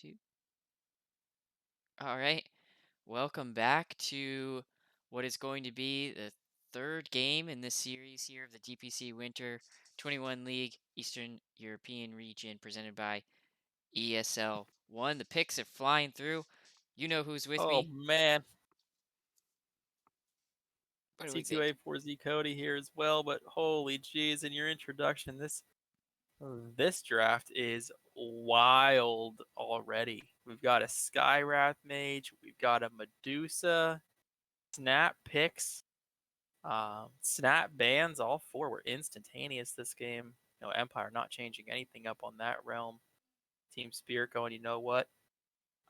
2. All right. Welcome back to what is going to be the third game in this series here of the DPC Winter 21 League Eastern European region presented by ESL 1. The picks are flying through. You know who's with Oh me. man, What do we think? c2a4z Cody here as well, but holy jeez, in your introduction, this draft is wild already. We've got a Skywrath Mage, we've got a Medusa, snap picks, snap bans, all four were instantaneous this game. Empire not changing anything up on that realm. Team Spirit going, you know what?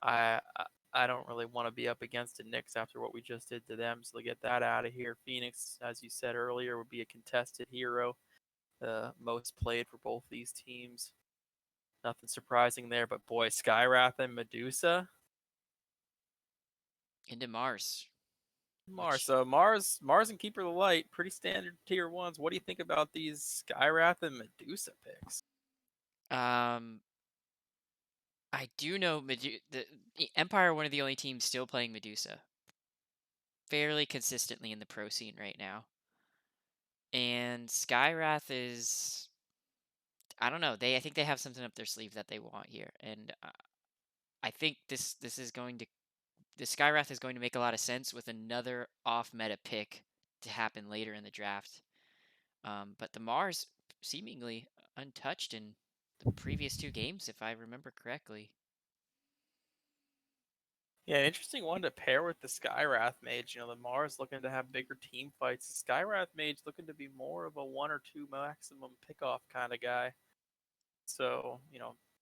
I don't really want to be up against the Knicks after what we just did to them, so get that out of here. Phoenix, as you said earlier, would be a contested hero, most played for both these teams. Nothing surprising there, but boy, Skywrath and Medusa. Into Mars. Mars. Which So Mars and Keeper of the Light, pretty standard tier ones. What do you think about these Skywrath and Medusa picks? um I do know the Empire are one of the only teams still playing Medusa fairly consistently in the pro scene right now. And Skyrath is I don't know. I think they have something up their sleeve that they want here, and I think this is going to the Skywrath is going to make a lot of sense with another off meta pick to happen later in the draft. But the Mars seemingly untouched in the previous two games, if I remember correctly. Yeah, interesting one to pair with the Skywrath Mage. The Mars looking to have bigger team fights. The Skywrath Mage looking to be more of a one or two maximum pickoff kind of guy. So,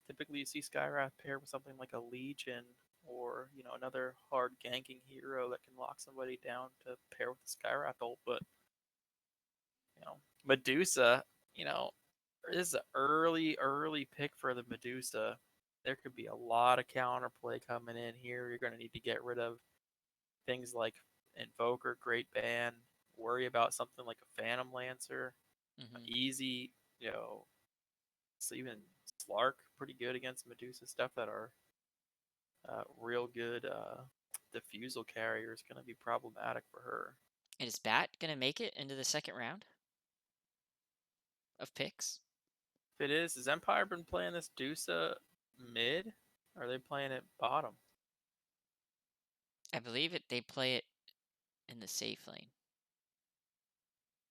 typically you see Skywrath pair with something like a Legion or, another hard ganking hero that can lock somebody down to pair with the Skywrath ult. But, Medusa, this is an early pick for the Medusa. There could be a lot of counterplay coming in here. You're going to need to get rid of things like Invoker, Great Ban, worry about something like a Phantom Lancer, Hmm. easy, so even Slark, pretty good against Medusa, stuff that are real good diffusal carrier is going to be problematic for her. And is Bat gonna make it into the second round of picks? If it is, has Empire been playing this Dusa mid? Or are they playing it bottom? I believe it. They play it in the safe lane.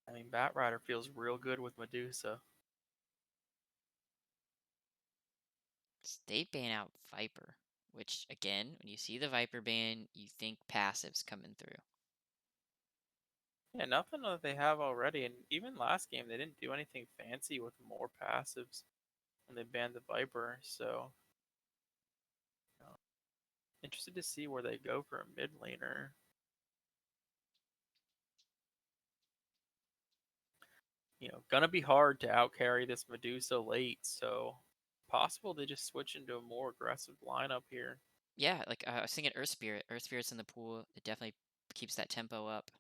I mean, Batrider feels real good with Medusa. They ban out Viper, which again, when you see the Viper ban, you think passives coming through. Yeah, nothing that they have already. And even last game, they didn't do anything fancy with more passives when they banned the Viper. So, interested to see where they go for a mid laner. Gonna be hard to outcarry this Medusa late. So, possible they just switch into a more aggressive lineup here. Yeah, like I was thinking Earth Spirit. Earth Spirit's in the pool. It definitely keeps that tempo up.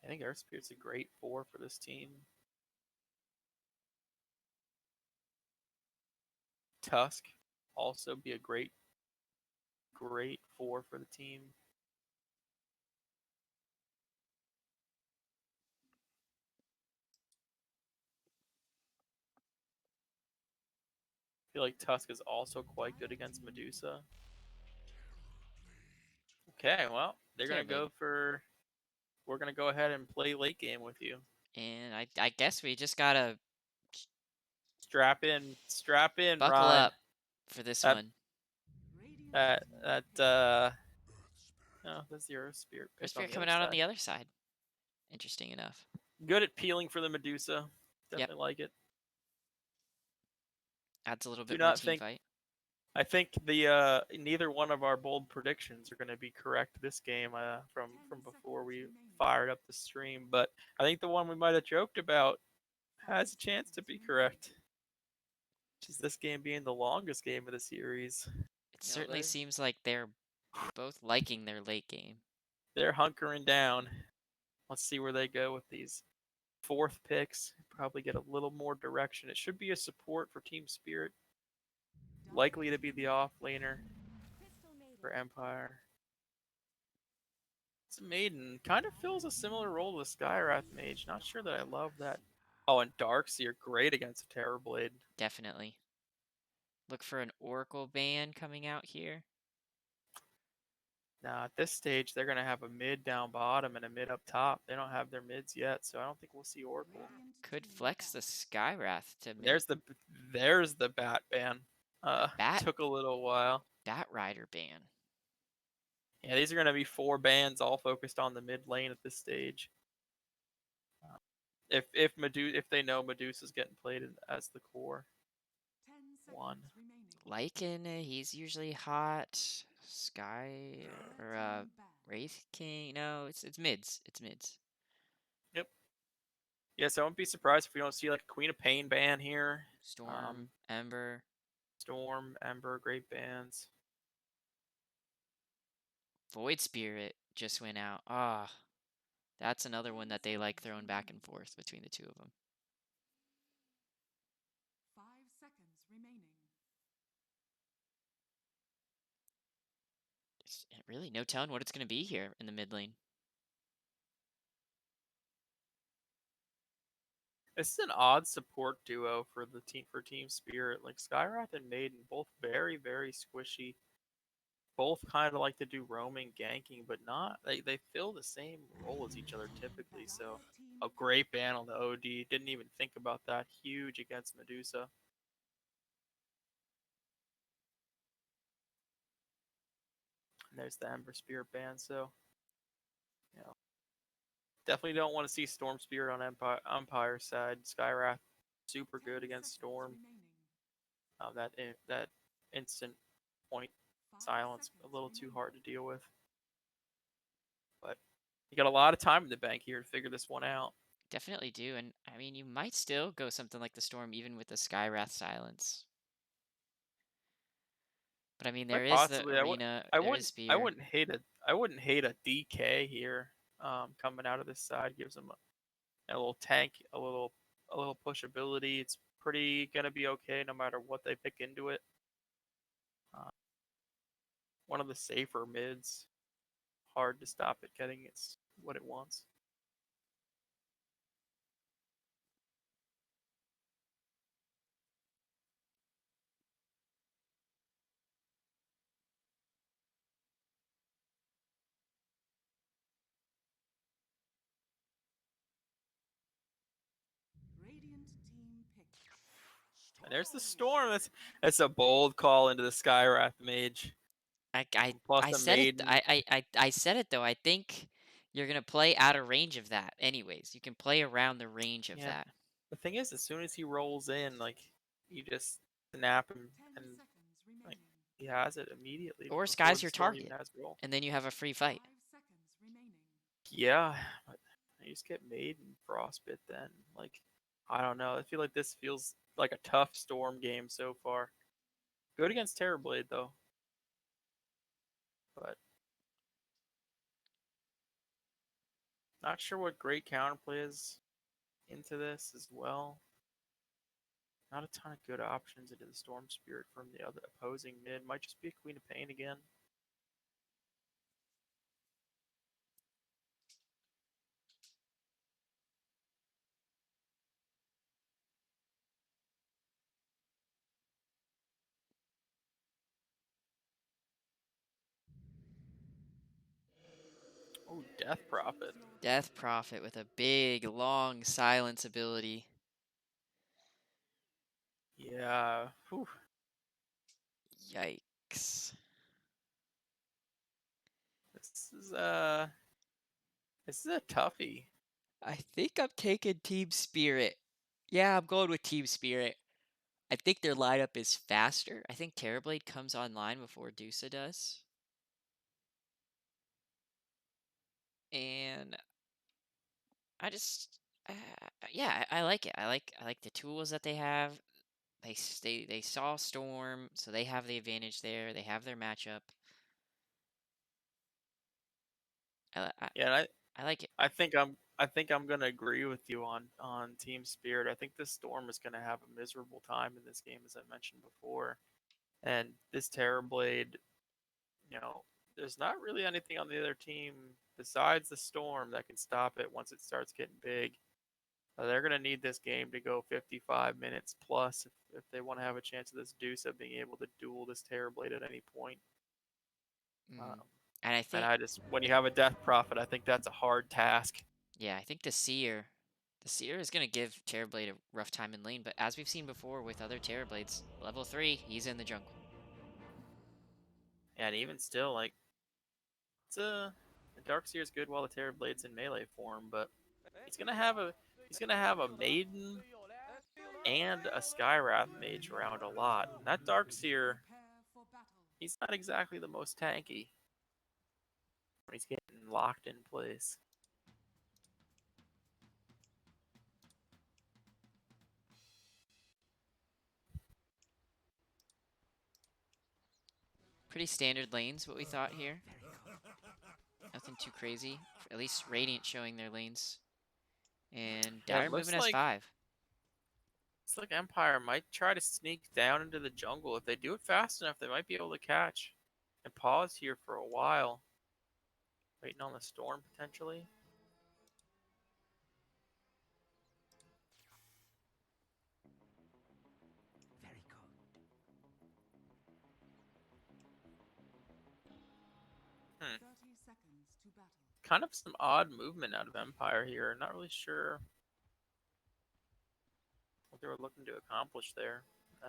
I think Earth Spirit's a great 4 for this team. Tusk also be a great 4 for the team. I feel like Tusk is also quite good against Medusa. Okay, well, they're gonna Terribly. go for. We're gonna go ahead and play late game with you. And I guess we just gotta Strap in, buckle Ron. up for this That one. that oh, that's your Spirit Earth pick on Spirit the other coming out on side. the other side. Interesting enough. Good at peeling for the Medusa. Yep. Definitely like it. Adds a little Do bit more not team think. fight. I think the neither one of our bold predictions are going to be correct this game from before we fired up the stream, but I think the one we might have joked about has a chance to be correct. Which is this game being the longest game of the series. It You know, certainly they're seems like they're both liking their late game. they're hunkering down. Let's see where they go with these fourth picks. Probably get a little more direction. It should be a support for Team Spirit. likely to be the off laner for Empire. This Maiden kind of fills a similar role to the Skywrath Mage. Not sure that I love that. Oh, and Darkseer, great against a Terrorblade. Definitely. Look for an Oracle ban coming out here. Now, at this stage, they're going to have a mid down bottom and a mid up top. They don't have their mids yet, so I don't think we'll see Oracle. Could flex the Skywrath to mid. There's the bat ban. Bat Took a little while. Bat Rider ban. Yeah, these are going to be 4 bans all focused on the mid lane at this stage. If they know Medusa's getting played as the core one. Lycan, he's usually hot. Sky or Wraith King. No, it's mids. It's mids. Yep. Yeah, so I wouldn't be surprised if we don't see like a Queen of Pain ban here. Storm, Ember. Storm, Ember, great bans. Void Spirit just went out. Ah, that's another one that they like throwing back and forth between the two of them. 5 seconds remaining. Really, no telling what it's going to be here in the mid lane. This is an odd support duo for the Team Spirit. Like Skywrath and Maiden, both very, very squishy. Both kind of like to do roaming, ganking, but not they fill the same role as each other typically. So a great ban on the OD. Didn't even think about that. Huge against Medusa. And there's the Ember Spirit ban. So, you know, definitely don't want to see Storm Spirit on Empire side. Skywrath super good against Storm. That instant point silence a little too hard to deal with. But you got a lot of time in the bank here to figure this one out. Definitely do, and I mean, you might still go something like the Storm even with the Skywrath silence. But I mean, there Quite is the possibly, arena, there is I Spear. wouldn't hate a DK here. Coming out of this side gives them a little tank, a little pushability. It's pretty gonna be okay no matter what they pick into it. Uh, One of the safer mids. Hard to stop it getting its what it wants. Radiant team pick. And there's the storm. That's a bold call into the Skywrath Mage. I, I, Plus I a said it. maiden. I said it though. I think you're gonna play out of range of that. Anyways, you can play around the range of Yeah. that. The thing is, as soon as he rolls in, like you just snap him, 10 and seconds like remaining. he has it immediately Or before Sky's the your storm even target, has roll. and then you have a free fight. 5 seconds remaining. Yeah, but you just get maiden frostbit then. Like I don't know. I feel like this feels like a tough storm game so far. Good against Terrorblade though, but not sure what great counterplay is into this as well. Not a ton of good options into the Storm Spirit from the other opposing mid. Might just be a Queen of Pain again. Oh, Death Prophet. Death Prophet with a big, long silence ability. Yeah. Whew. Yikes. This is uh this is a toughie. I think I'm taking Team Spirit. Yeah, I'm going with Team Spirit. I think their lineup is faster. I think Terrorblade comes online before Dusa does. And I just, yeah, I like it. I like the tools that they have. They saw Storm, so they have the advantage there. They have their matchup. I, I, Yeah, and I like it. I think I'm gonna agree with you on Team Spirit. I think this Storm is gonna have a miserable time in this game, as I mentioned before. And this Terrorblade, you know, there's not really anything on the other team besides the Storm that can stop it once it starts getting big. They're going to need this game to go 55 minutes plus if they want to have a chance of this Deuce of being able to duel this Terrorblade at any point. Mm. And I And think, when you have a Death Prophet, I think that's a hard task. yeah, I think the Seer is going to give Terrorblade a rough time in lane, but as we've seen before with other Terrorblades, level 3, he's in the jungle. And even still, like, the Darkseer is good while the Terrorblade's in melee form, but he's gonna have a Maiden and a Skywrath mage around a lot. And that Darkseer, Prepare for battle. he's not exactly the most tanky when he's getting locked in place. Pretty standard lanes, what we thought here. Nothing too crazy. At least Radiant showing their lanes. And Yeah, Dire moving as 5. it's like Empire might try to sneak down into the jungle. If they do it fast enough, they might be able to catch and pause here for a while, waiting on the Storm potentially. Very good. 30 seconds to battle. Kind of some odd movement out of Empire here. Not really sure what they were looking to accomplish there.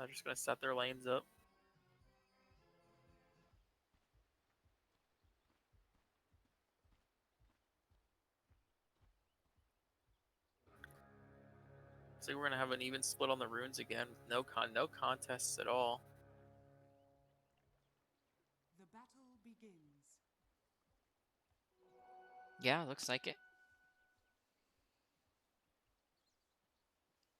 Just going to set their lanes up. So we're going to have an even split on the runes again with no contests at all. The battle begins. Yeah, looks like it.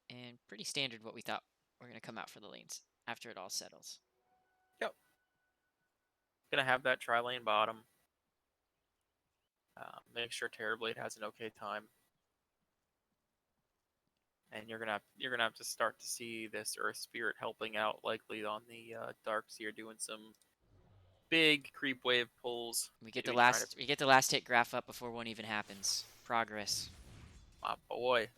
And pretty standard what we thought were going to come out for the lanes after it all settles. Yep. Going to have that tri-lane bottom. Make sure Terrorblade has an okay time. And you're gonna have to start to see this Earth Spirit helping out, likely on the Darkseer, doing some big creep wave pulls. We get Maybe trying to, the last hit graph up before one even happens. Progress. my boy.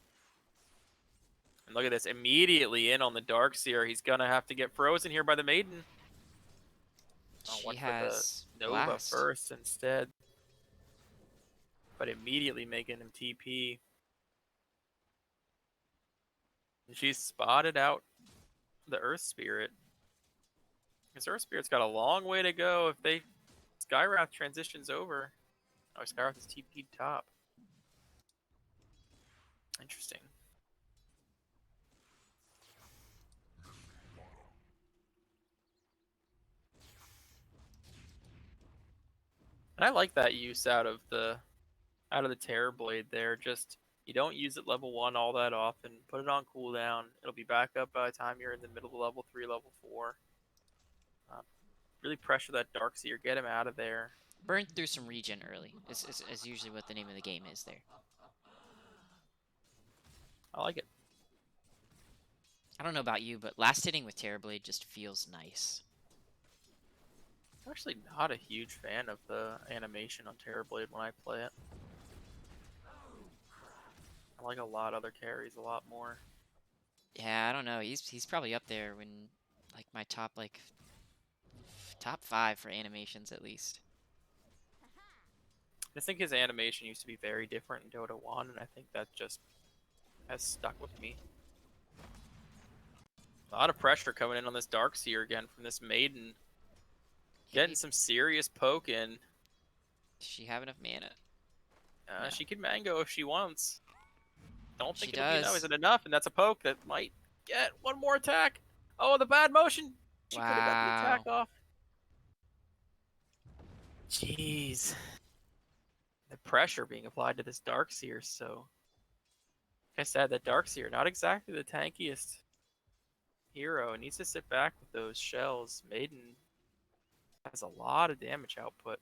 And look at this, immediately in on the Darkseer. He's gonna have to get frozen here by the Maiden. She Went for the has Nova blast. first instead, but immediately making him TP. And she's spotted out the Earth Spirit. Because Earth Spirit's got a long way to go if they Skywrath transitions over. Oh, Skywrath is TP'd top. Interesting. And I like that use out of the Terrorblade there. Just you don't use it level 1 all that often. Put it on cooldown. It'll be back up by the time you're in the middle of level 3, level 4. Really pressure that Darkseer, get him out of there. Burn through some regen early is usually what the name of the game is there. I like it. I don't know about you, but last hitting with Terrorblade just feels nice. I'm actually not a huge fan of the animation on Terrorblade when I play it. I like a lot of other carries a lot more. Yeah, I don't know. He's probably up there when like my top top 5 for animations at least. I think his animation used to be very different in Dota 1, and I think that just has stuck with me. A lot of pressure coming in on this Darkseer again from this Maiden. Getting some serious poke in. Does she have enough mana? No. She can mango if she wants. Don't think She it'll be enough. does. Is it enough? And that's a poke that might get one more attack. Oh, the bad motion. She could have got the attack Wow. off. Jeez. The pressure being applied to this Darkseer, so... Like I said, that Darkseer, not exactly the tankiest hero. It needs to sit back with those shells. Maiden has a lot of damage output.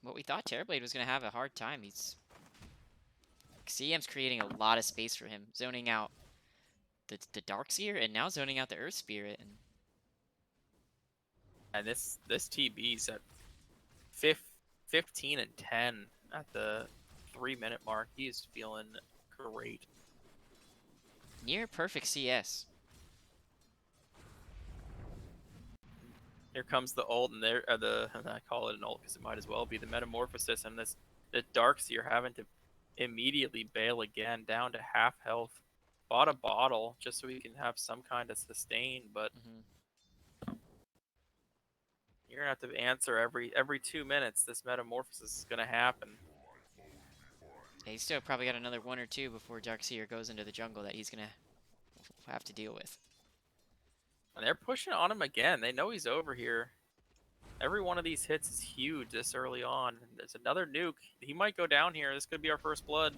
What we thought Terrorblade was going to have a hard time. CM's creating a lot of space for him, zoning out the Darkseer and now zoning out the Earth Spirit. And And this TB's at 15 and 10 at the 3-minute mark. He is feeling great. Near perfect CS. Here comes the ult, and there I call it an ult because it might as well be the metamorphosis, and the Darkseer having to immediately bail again, down to half health. Bought a bottle just so he can have some kind of sustain, but you're gonna have to answer every 2 minutes. This metamorphosis is gonna happen. Yeah, he's still probably got another 1 or 2 before Darkseer goes into the jungle that he's gonna have to deal with. And they're pushing on him again. They know he's over here. Every one of these hits is huge this early on. There's another nuke. He might go down here. This could be our first blood.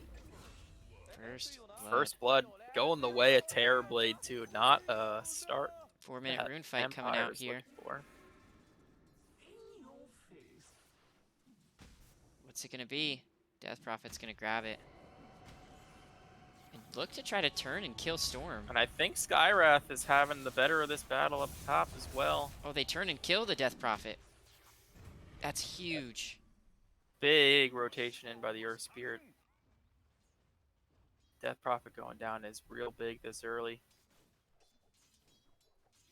First blood going the way of Terrorblade too. Not a start 4-minute that rune fight coming Empire out is here. looking for. What's it gonna be? Death Prophet's gonna grab it. And look to try to turn and kill Storm. And I think Skywrath is having the better of this battle up top as well. Oh, they turn and kill the Death Prophet. That's huge. Big rotation in by the Earth Spirit. Death Prophet going down is real big this early.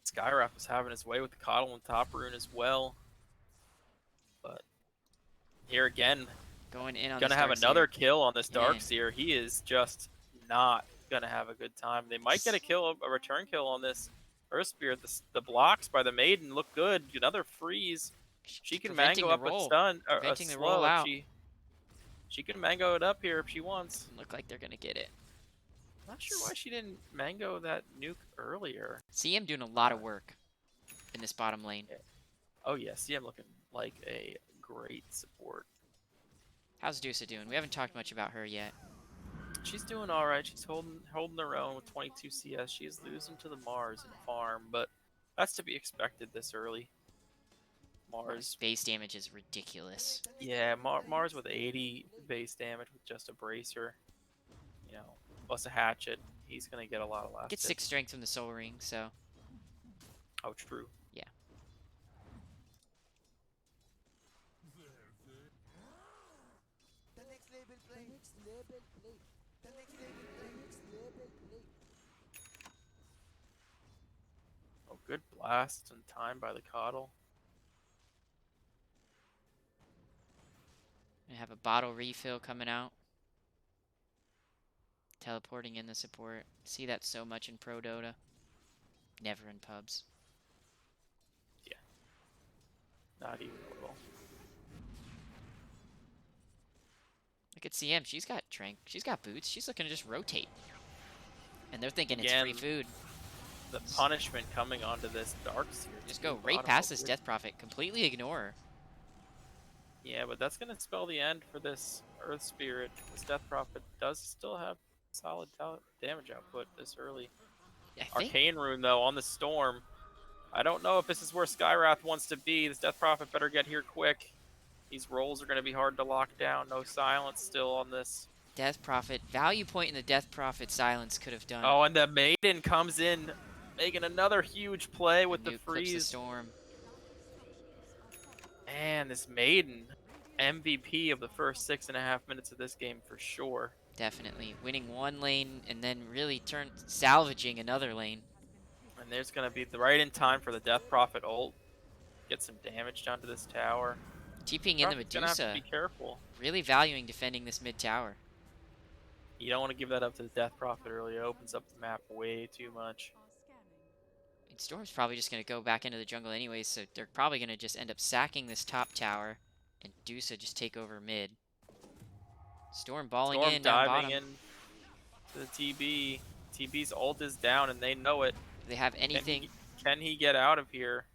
Skywrath was having his way with the Coddle and top rune as well. But here again, Going in on gonna this have Darkseer. another kill on this Man. Darkseer. He is just not gonna have a good time. They might get a return kill on this Earth Spirit. The blocks by the Maiden look good. Another freeze. She can Preventing mango the up a roll. stun or a Preventing the slow roll if out. she can mango it up here if she wants. Doesn't look like they're gonna get it. Not sure why she didn't mango that nuke earlier. CM doing a lot of work in this bottom lane. Oh yeah, CM looking like a great support. How's Dusa doing? We haven't talked much about her yet. She's doing all right. She's holding her own with 22 CS. She's losing to the Mars in farm, but that's to be expected this early. Mars, Base damage is ridiculous. yeah, Mars with 80 base damage with just a bracer, you know, plus a hatchet. He's gonna get a lot of last Gets hit. 6 strength from the Soul Ring, so Oh, true. yeah. Oh, good blast in time by the Coddle. We have a bottle refill coming out. Teleporting in the support. See that so much in Pro Dota. Never in pubs. Not even a little. Look at CM. She's got Trank. She's got boots. She's looking to just rotate. And they're thinking Again, it's free food. The punishment coming onto this Darkseer. Just go right past this Death Prophet. Completely ignore her. Yeah, but that's going to spell the end for this Earth Spirit. This Death Prophet does still have solid damage output this early. I think Arcane Rune, though, on the Storm. I don't know if this is where Skywrath wants to be. This Death Prophet better get here quick. These rolls are going to be hard to lock down. No silence still on this. Death Prophet. Value point in the Death Prophet silence could have done. Oh, and the Maiden comes in, making another huge play with the Nuke clips the freeze. Storm. Man, this Maiden, MVP of the first 6.5 minutes of this game for sure. Definitely. Winning one lane and then really salvaging another lane. And there's going to be the right in time for the Death Prophet ult. Get some damage down to this tower. TPing in the Prophet's gonna have to Medusa. be careful. Really valuing defending this mid tower. You don't want to give that up to the Death Prophet early. It opens up the map way too much. And Storm's probably just going to go back into the jungle anyways, so they're probably going to just end up sacking this top tower and Dusa just take over mid. Storm balling Storm in down diving bottom. in to the TB. TB's ult is down and they know it. Do they have anything? Can he get out of here?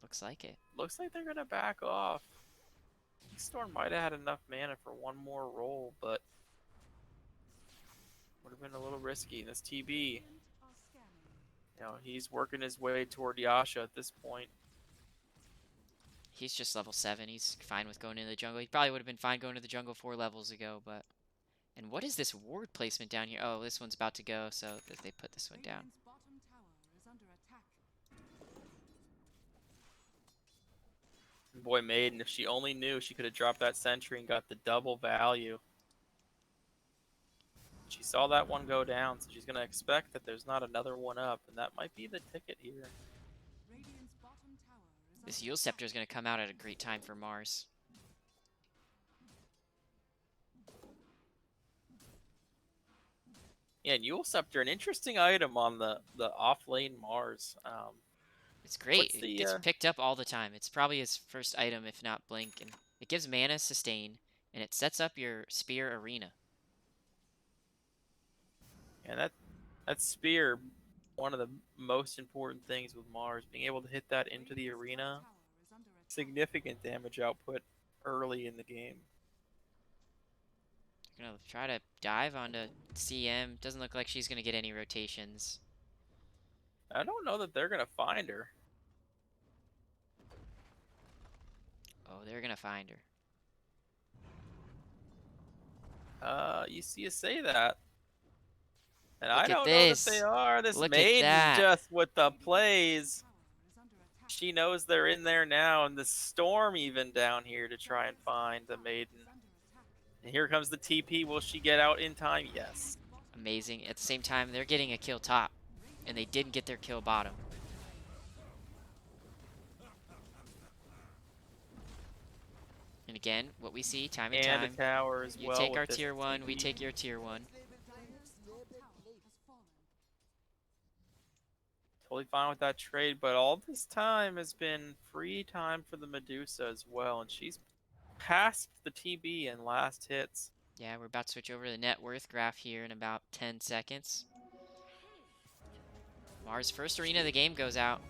Looks like it. Looks like they're going to back off. Storm might have had enough mana for one more roll, but would have been a little risky. This TB, you know, he's working his way toward Yasha at this point. He's just level 7. He's fine with going into the jungle. He probably would have been fine going to the jungle 4 levels ago, but... And what is this ward placement down here? Oh, this one's about to go, so they put this one down. boy, Maiden, if she only knew, she could have dropped that sentry and got the double value. She saw that one go down, so she's going to expect that there's not another one up, and that might be the ticket here. Radiant's bottom tower is This under Yule attack. Scepter is going to come out at a great time for Mars. Yeah, and Yule Scepter, an interesting item on the off lane Mars. It's great. What's It the gets picked up all the time. It's probably his first item, if not Blink, and it gives mana sustain, and it sets up your spear arena. and that spear, one of the most important things with Mars, being able to hit that into the Radiant's arena, top tower is under attack. significant damage output early in the game. Gonna try to dive onto CM. Doesn't look like she's gonna get any rotations. I don't know that they're gonna find her. Oh, they're gonna find her. You see you say that. And Look I at don't know that they this. are. This Look at Maiden's that. just with the Radiant's plays. tower is under attack. She knows they're in there now, and the Storm even down here to try and find the Maiden. Is under attack. And here comes the TP. Will she get out in time? Yes. Amazing. At the same time, they're getting a kill top, and they didn't get their kill bottom. And again, what we see time and And a time, tower as you well. take with our this tier 1, we TP. take your tier 1. Dire's top tower has fallen. Totally fine with that trade, but all this time has been free time for the Medusa as well, and she's passed the TB in last hits. Yeah, we're about to switch over to the net worth graph here in about 10 seconds. Mars' first arena of the game goes out.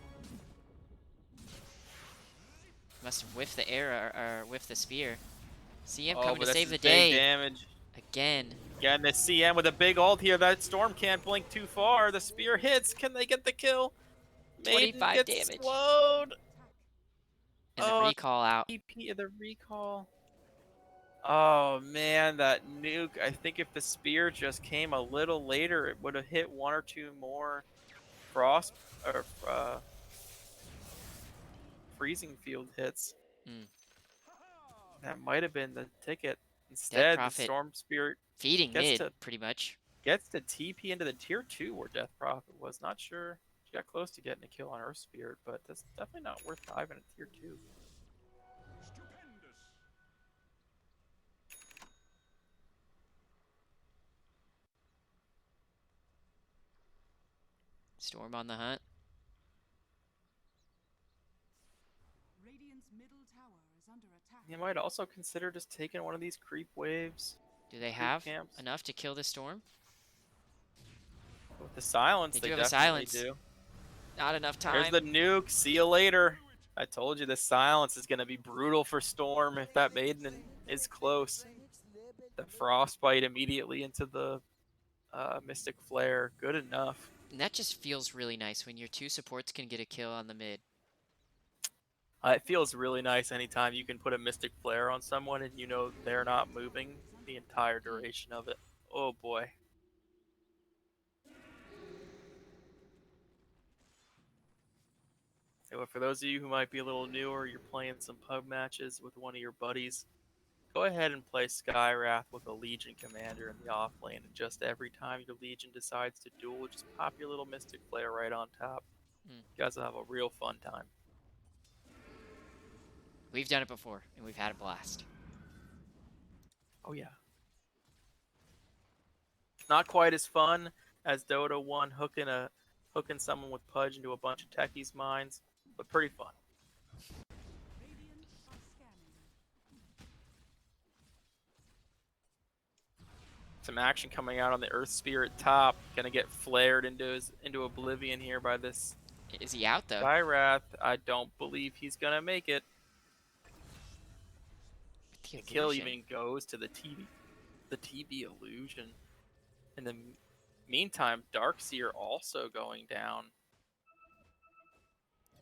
Must have whiffed the arrow, or whiffed the spear. CM Oh, coming but to this save is the big day. damage. Again. Again, the CM with a big ult here. That Storm can't blink too far. The spear hits. Can they get the kill? Maiden 25 gets damage. slowed. And the Oh, recall out. TP, the recall. Oh man, that nuke. I think if the spear just came a little later, it would have hit one or two more frost or freezing field hits. Mm. That might have been the ticket. Death Instead, the Prophet Storm Spirit feeding gets mid, to pretty much. TP into the tier 2 where Death Prophet was. Not sure. She got close to getting a kill on Earth Spirit, but that's definitely not worth diving at tier 2. Storm on the hunt. Radiant's middle tower is under attack. You might also consider just taking one of these creep waves. Do they Creep have camps. enough to kill the Storm? With the silence, They they do have a definitely silence. do. Not enough There's time. the nuke. See you later. I told you the silence is going to be brutal for Storm if that Maiden is close. The Frostbite immediately into the Mystic Flare. Good enough. And that just feels really nice when your two supports can get a kill on the mid. It feels really nice anytime you can put a Mystic Flare on someone and you know they're not moving the entire duration of it. Oh boy. So for those of you who might be a little newer, you're playing some pub matches with one of your buddies, go ahead and play Skywrath with a Legion commander in the off lane, and just every time your Legion decides to duel, just pop your little Mystic Flare right on top. Mm. You guys will have a real fun time. We've done it before, and we've had a blast. Oh yeah. Not quite as fun as Dota 1 hooking someone with Pudge into a bunch of techies' minds, but pretty fun. Radiant are scanning. Some action coming out on the Earth Spirit top. Gonna get flared into oblivion here by this Is he out, though? Skywrath. I don't believe he's gonna make it. The kill illusion. even goes to the TB illusion. In the meantime, Darkseer also going down.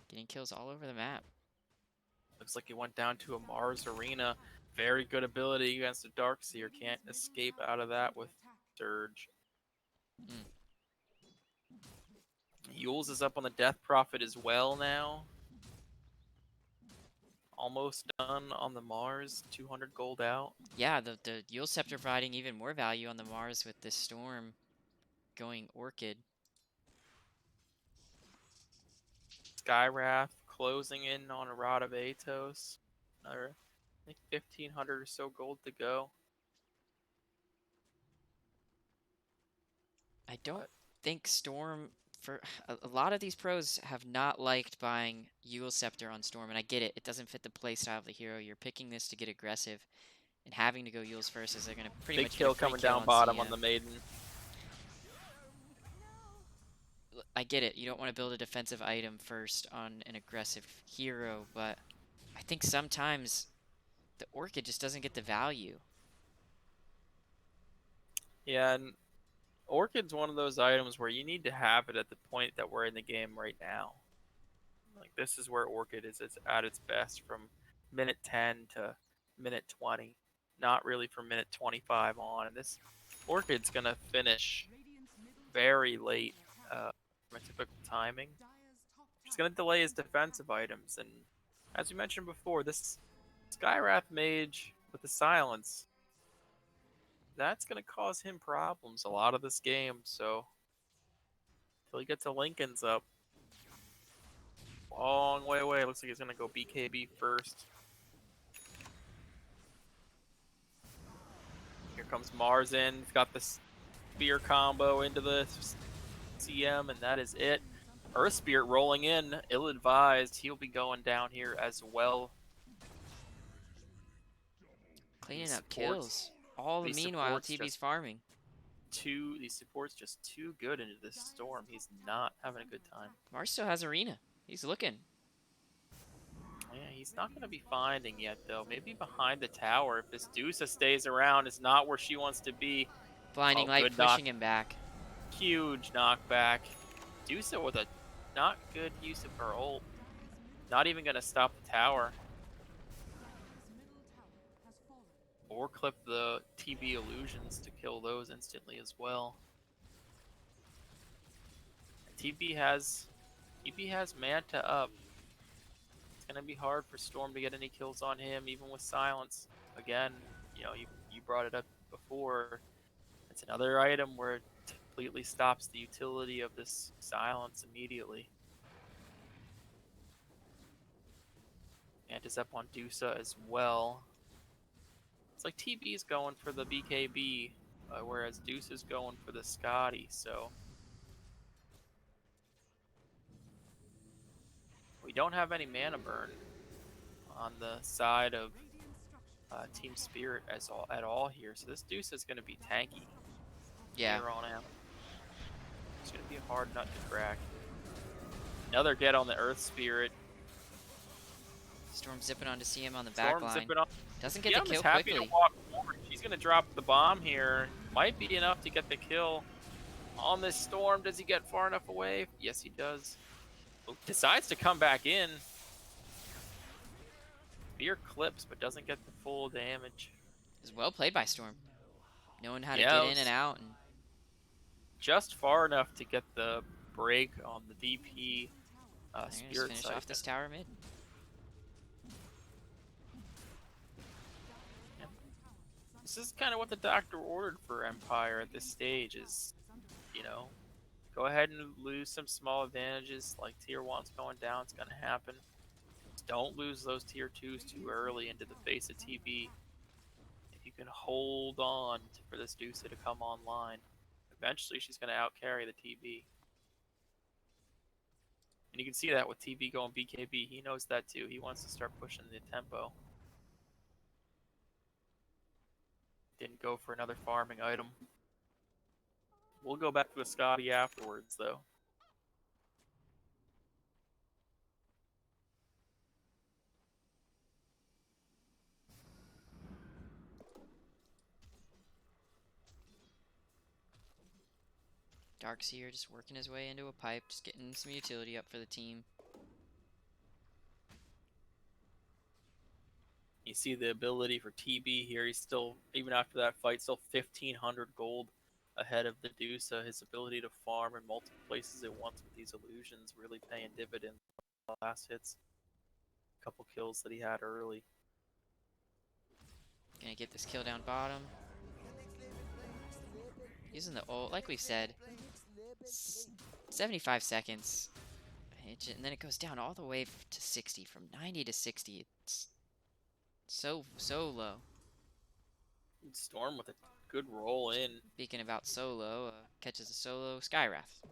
Getting kills all over the map. Looks like he went down to a Mars arena. Very good ability against a Darkseer. Can't escape out of that with Surge. Mm. Yules is up on the Death Prophet as well now. almost done on the Mars. 200 gold out. Yeah, the Yule Scepter providing even more value on the Mars with this Storm going Orchid. Skywrath closing in on a Rod of Atos. Another, I think 1,500 or so gold to go. I don't But think Storm for a lot of these pros have not liked buying Yule Scepter on Storm, and I get it. It doesn't fit the playstyle of the hero. You're picking this to get aggressive, and having to go Yules first as they're going to pretty big much get a kill free coming kill down on bottom on CM. the Maiden. I get it. You don't want to build a defensive item first on an aggressive hero, but I think sometimes the Orchid just doesn't get the value. Yeah, and Orchid's one of those items where you need to have it at the point that we're in the game right now. Like, this is where Orchid is at its best from minute 10 to minute 20. Not really from minute 25 on. And this Orchid's going to finish very late from a typical timing. He's going to delay his defensive items. And as we mentioned before, this Skywrath Mage with the silence, that's going to cause him problems a lot of this game. So, until he gets a Lincoln's up, long way away. Looks like he's going to go BKB first. Here comes Mars in. He's got the spear combo into the CM, and that is it. Earth Spirit rolling in, ill-advised. He'll be going down here as well. Cleaning up Supports, kills. All the these meanwhile, supports TB's just farming. these supports just too good into this storm. He's not having a good time. Mars still has Arena. He's looking. Yeah, he's not going to be finding yet, though. Maybe behind the tower. If this Dusa stays around, is not where she wants to be. Blinding Oh, light good knock. pushing him back. Huge knockback. Dusa with a not good use of her ult. Not even going to stop the tower. Or clip the TB illusions to kill those instantly as well. TB has Manta up. It's gonna be hard for Storm to get any kills on him, even with silence. Again, you brought it up before. It's another item where it completely stops the utility of this silence immediately. Manta's up on Dusa as well. It's like TB's going for the BKB, whereas Deuce is going for the Scotty, so we don't have any mana burn on the side of Team Spirit at all here, so this Deuce is going to be tanky Yeah. here on out. It's going to be a hard nut to crack. Another get on the Earth Spirit. Storm zipping on to see him on the back line. Zipping on. Doesn't get the kill happy quickly. to walk forward. She's going to drop the bomb here. Might be enough to get the kill on this Storm. Does he get far enough away? Yes, he does. Decides to come back in. Spear clips, but doesn't get the full damage. Is well played by Storm. Knowing how to Yeah, get in and out. And just far enough to get the break on the DP they're gonna just Spirit finish side. off this tower mid. This is kind of what the doctor ordered for Empire at this stage is, go ahead and lose some small advantages, like tier 1's going down, it's going to happen. Just don't lose those tier 2s too early into the face of TB. If you can hold on for this Dusa to come online, eventually she's going to outcarry the TB. And you can see that with TB going BKB, he knows that too. He wants to start pushing the tempo. Didn't go for another farming item. We'll go back to a Scotty afterwards, though. Darkseer just working his way into a pipe, just getting some utility up for the team. You see the ability for TB here. He's still, even after that fight, still 1,500 gold ahead of the Dusa. His ability to farm in multiple places at once with these illusions really paying dividends. Last hits couple kills that he had early. Gonna get this kill down bottom. Using the ult, like we said, 75 seconds. And then it goes down all the way to 60, from 90 to 60. It's so low. Storm with a good roll in. Speaking about solo, catches a solo Skywrath.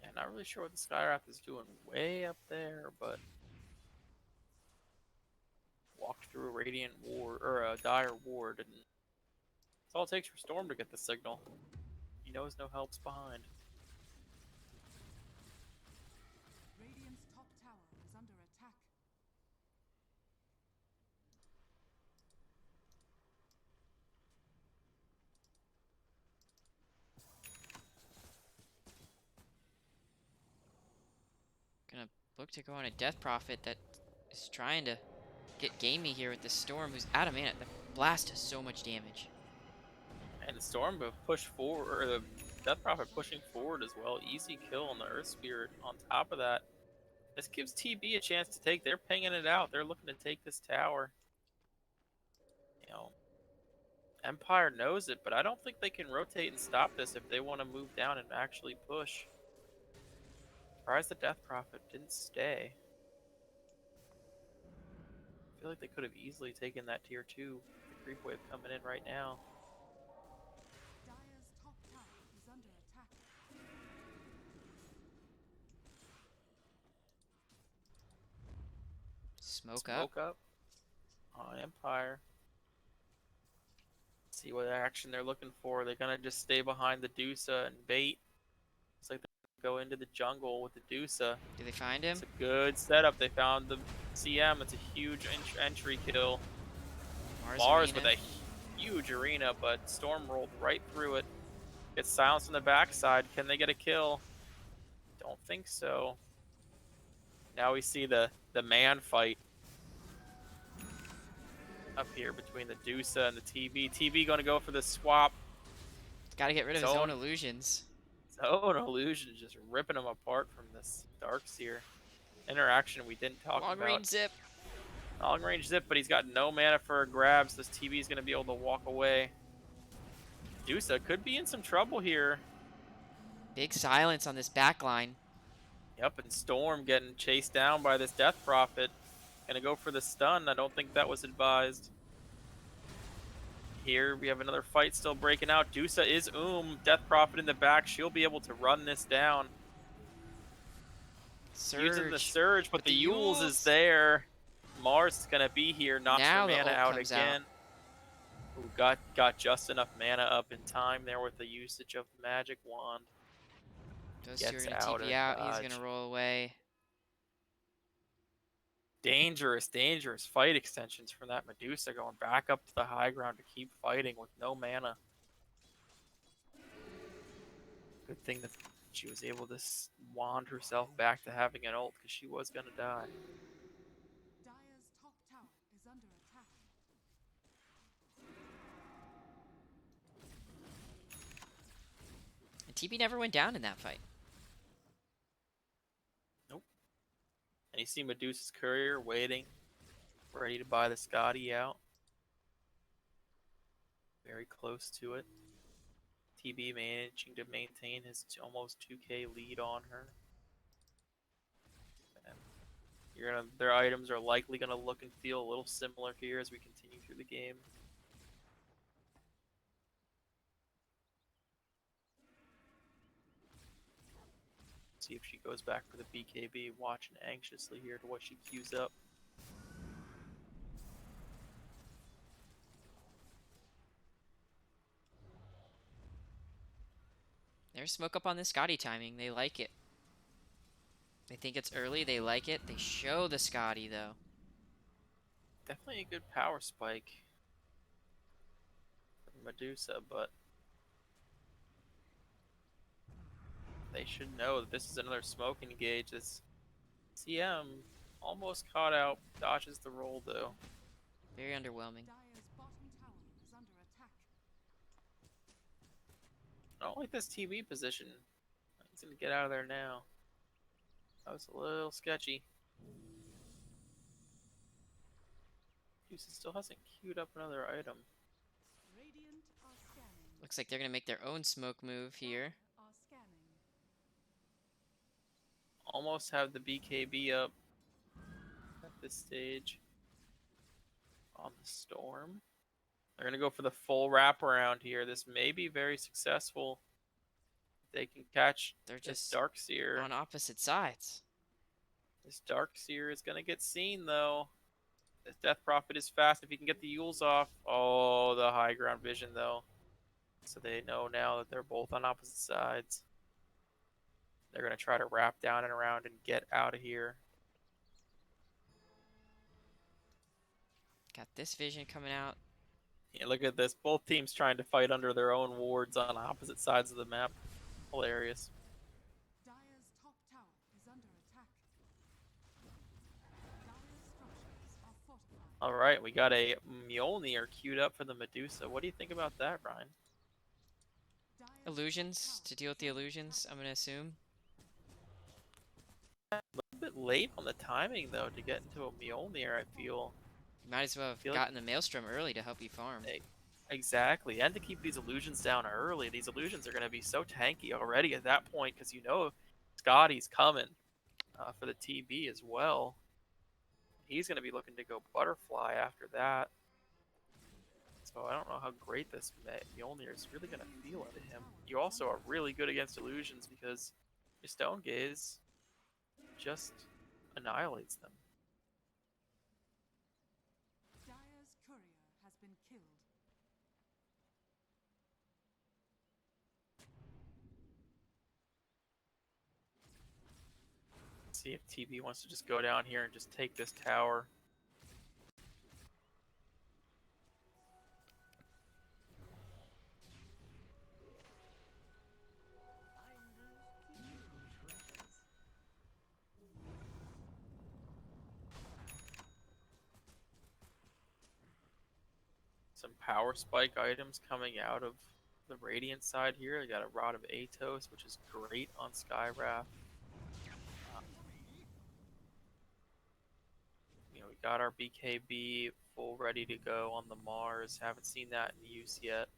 Yeah, not really sure what the Skywrath is doing way up there, but walked through a Radiant Ward or a Dire Ward, and it's all it takes for Storm to get the signal. He knows no help's behind. Radiant's top tower is under attack. Gonna look to go on a Death Prophet that is trying to get gamey here with the Storm, who's out of mana. The blast does so much damage. And the Storm will push forward, or the Death Prophet pushing forward as well. Easy kill on the Earth Spirit. On top of that, this gives TB a chance to take. They're pinging it out. They're looking to take this tower. You know, Empire knows it, but I don't think they can rotate and stop this if they want to move down and actually push. Surprised the Death Prophet didn't stay. I feel like they could have easily taken that tier 2. The creep wave coming in right now. Dire's top tower is under attack. Smoke up on Empire. See what action they're looking for. They're gonna just stay behind the Dusa and bait. Looks like they go into the jungle with the Dusa. Do they find him? It's a good setup. They found the CM. It's a huge entry kill. Mars with a huge arena, but Storm rolled right through it. Gets silenced on the backside. Can they get a kill? Don't think so. Now we see the man fight up here between the Dusa and the TB. TB going to go for the swap. Got to get rid of his own illusions. His own illusion just ripping him apart from this Darkseer. Interaction we didn't talk about. Long range zip. Long range zip, but he's got no mana for a grab, so this TB is going to be able to walk away. Dusa could be in some trouble here. Big silence on this back line. Yep, and Storm getting chased down by this Death Prophet. Gonna go for the stun. I don't think that was advised. Here we have another fight still breaking out. Dusa is Death Prophet in the back. She'll be able to run this down. Surge. Using the Surge, but the Yules is there. Mars is gonna be here. Knocks Now her mana out out. again. Ooh, got just enough mana up in time there with the usage of the magic wand. Those two are Gets gonna out TP and out. dodge. He's gonna roll away. Dangerous fight extensions from that Medusa, going back up to the high ground to keep fighting with no mana. Good thing that she was able to wand herself back to having an ult, because she was gonna die. Dire's top tower is under attack. And TP never went down in that fight. And you see Medusa's courier waiting, ready to buy the Scotty out. Very close to it. TB managing to maintain his almost 2k lead on her. And their items are likely going to look and feel a little similar here as we continue through the game. See if she goes back for the BKB, watching anxiously here to what she queues up. There's smoke up on the Scotty timing. They like it. They think it's early. They like it. They show the Scotty, though. Definitely a good power spike from Medusa, but they should know that this is another smoke engage. This CM almost caught out, dodges the roll though. Very underwhelming. Dire's bottom tower is under attack. I don't like this TV position. He's gonna get out of there now. That was a little sketchy. Medusa still hasn't queued up another item. Radiant are scanning. Looks like they're gonna make their own smoke move here. Are scanning. Almost have the BKB up at this stage on the storm. They're gonna go for the full wraparound here. This may be very successful. They can catch They're this just Darkseer. on opposite sides. This Darkseer is gonna get seen though. This Death Prophet is fast if he can get the Yules off. Oh, the high ground vision though. So they know now that they're both on opposite sides. They're gonna try to wrap down and around and get out of here. Got this vision coming out. Yeah, look at this. Both teams trying to fight under their own wards on opposite sides of the map. Hilarious. Dire's top tower is under attack. Dire's structures are fortified. All right, we got a Mjolnir queued up for the Medusa. What do you think about that, Brian? Dire's Illusions top to tower deal with the is under illusions, I'm gonna assume. A little bit late on the timing though to get into a Mjolnir. I feel. You might as well have Feel like- gotten the Maelstrom early to help you farm. Exactly, and to keep these illusions down early. These illusions are going to be so tanky already at that point because you know Scotty's coming for the TB as well. He's going to be looking to go butterfly after that. So I don't know how great this Mjolnir is really going to feel out of him. You also are really good against illusions because your Stone Gaze just annihilates them. Dire's courier has been killed. See if TB wants to just go down here and just take this tower. Some power spike items coming out of the Radiant side here. I got a Rod of Atos, which is great on Skywrath. We got our BKB full ready to go on the Mars. Haven't seen that in use yet.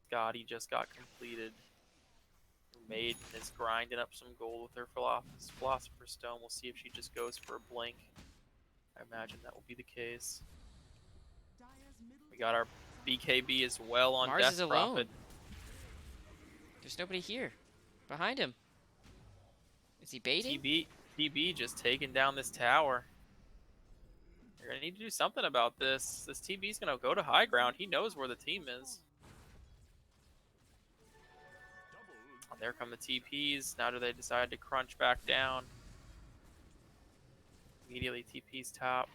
Scotty just got completed. Maiden is grinding up some gold with her Philosopher's Stone. We'll see if she just goes for a blink. I imagine that will be the case. Dire's middle We got our tower is under BKB as well on Mars Death is alone. Prophet. There's nobody here. Behind him. Is he baiting? TB just taking down this tower. You're gonna need to do something about this. This TB's gonna go to high ground. He knows where the team is. Oh, there come the TPs. Now do they decide to crunch back down? Immediately TP's top.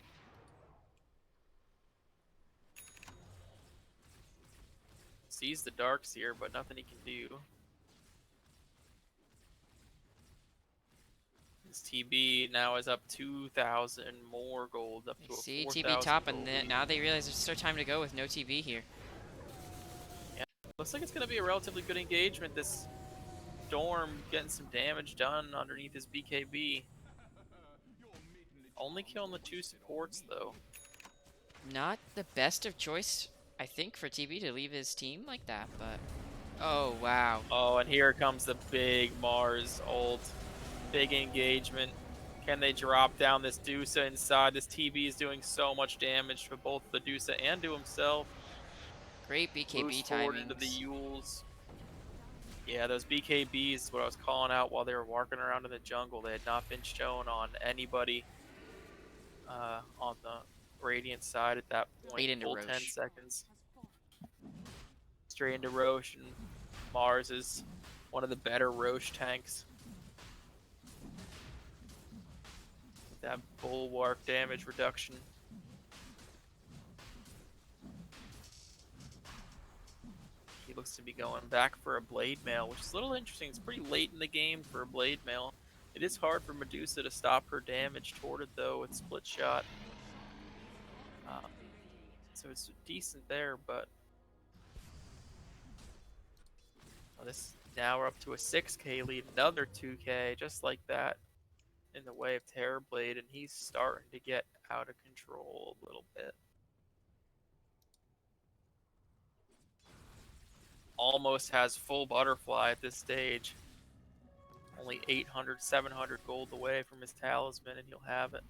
Sees the Darkseer, but nothing he can do. His TB now is up 2,000 more gold, up to a See 4,000 TB top, and gold then lead. now they realize it's their time to go with no TB here. Looks like it's going to be a relatively good engagement. This Storm getting some damage done underneath his BKB. Only killing the 2 supports, though. Not the best of choice, I think, for TB to leave his team like that, but... Oh, wow. Oh, and here comes the big Mars ult. Big engagement. Can they drop down this Dusa inside? This TB is doing so much damage to both the Dusa and to himself. Great BKB Moves forward into the timings. Yules. Yeah, those BKBs is what I was calling out while they were walking around in the jungle. They had not been shown on anybody on the Radiant side at that point. Straight into Full 10 Roche. seconds. has fallen. Straight into Roche, and Mars is one of the better Roche tanks. That bulwark damage reduction. He looks to be going back for a blade mail, which is a little interesting. It's pretty late in the game for a blade mail. It is hard for Medusa to stop her damage toward it though with split shot. So it's decent there, but this now we're up to a 6k lead, another 2k, just like that. in the way of Terrorblade, and he's starting to get out of control a little bit. Almost has full butterfly at this stage. Only 800, 700 gold away from his talisman, and he'll have it.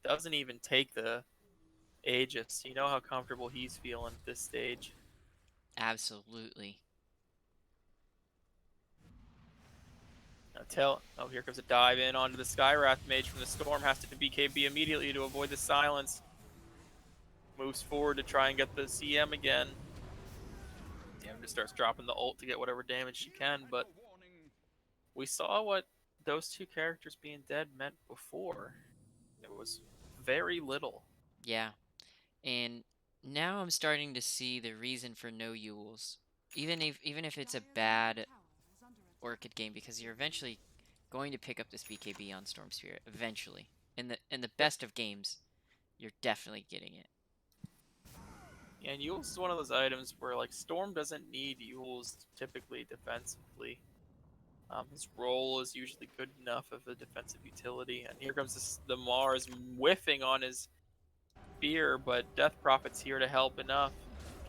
Doesn't even take the Aegis. You know how comfortable he's feeling at this stage. Absolutely. Oh, here comes a dive in onto the Skywrath Mage from the Storm. Has to BKB immediately to avoid the silence. Moves forward to try and get the CM again. Damn, just starts dropping the ult to get whatever damage she can, but we saw what those two characters being dead meant before. It was very little. Yeah. And now I'm starting to see the reason for no Yules. Even if it's a bad Orchid game, because you're eventually going to pick up this BKB on Storm Spirit. Eventually. In the best of games, you're definitely getting it. Yeah, and Yule's is one of those items where like Storm doesn't need Yule's typically defensively. His role is usually good enough of a defensive utility. And here comes the Mars whiffing on his spear, but Death Prophet's here to help enough.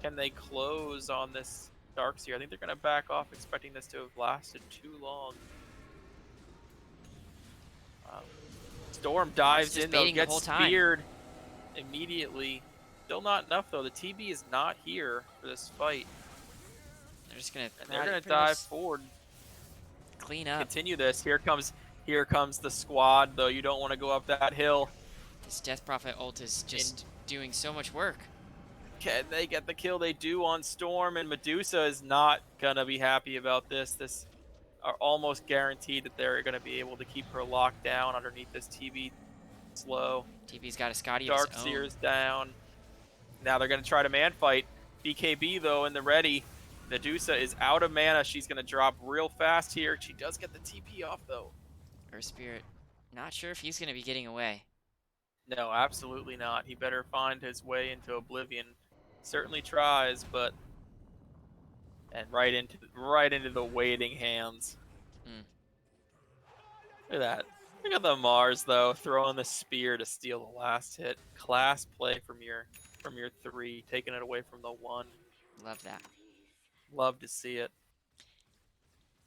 Can they close on this Darkseer? I think they're going to back off, expecting this to have lasted too long. Storm dives in, though, gets speared immediately. Still not enough, though. The TB is not here for this fight. They're just going to... They're going to dive forward. Clean up. Continue this. Here comes the squad, though. You don't want to go up that hill. This Death Prophet ult is just doing so much work. Can they get the kill? They do on Storm, and Medusa is not going to be happy about this. This are almost guaranteed that they're going to be able to keep her locked down underneath this TB slow. TB's got a Scotty of his own. Darkseer's down. Now they're going to try to man fight. BKB, though, in the ready. Medusa is out of mana. She's going to drop real fast here. She does get the TP off, though. Earth Spirit, not sure if he's going to be getting away. No, absolutely not. He better find his way into Oblivion. Certainly tries, but... And right into the waiting hands. Look at that. Look at the Mars, though, throwing the spear to steal the last hit. Class play from your 3, taking it away from the 1. Love that. Love to see it.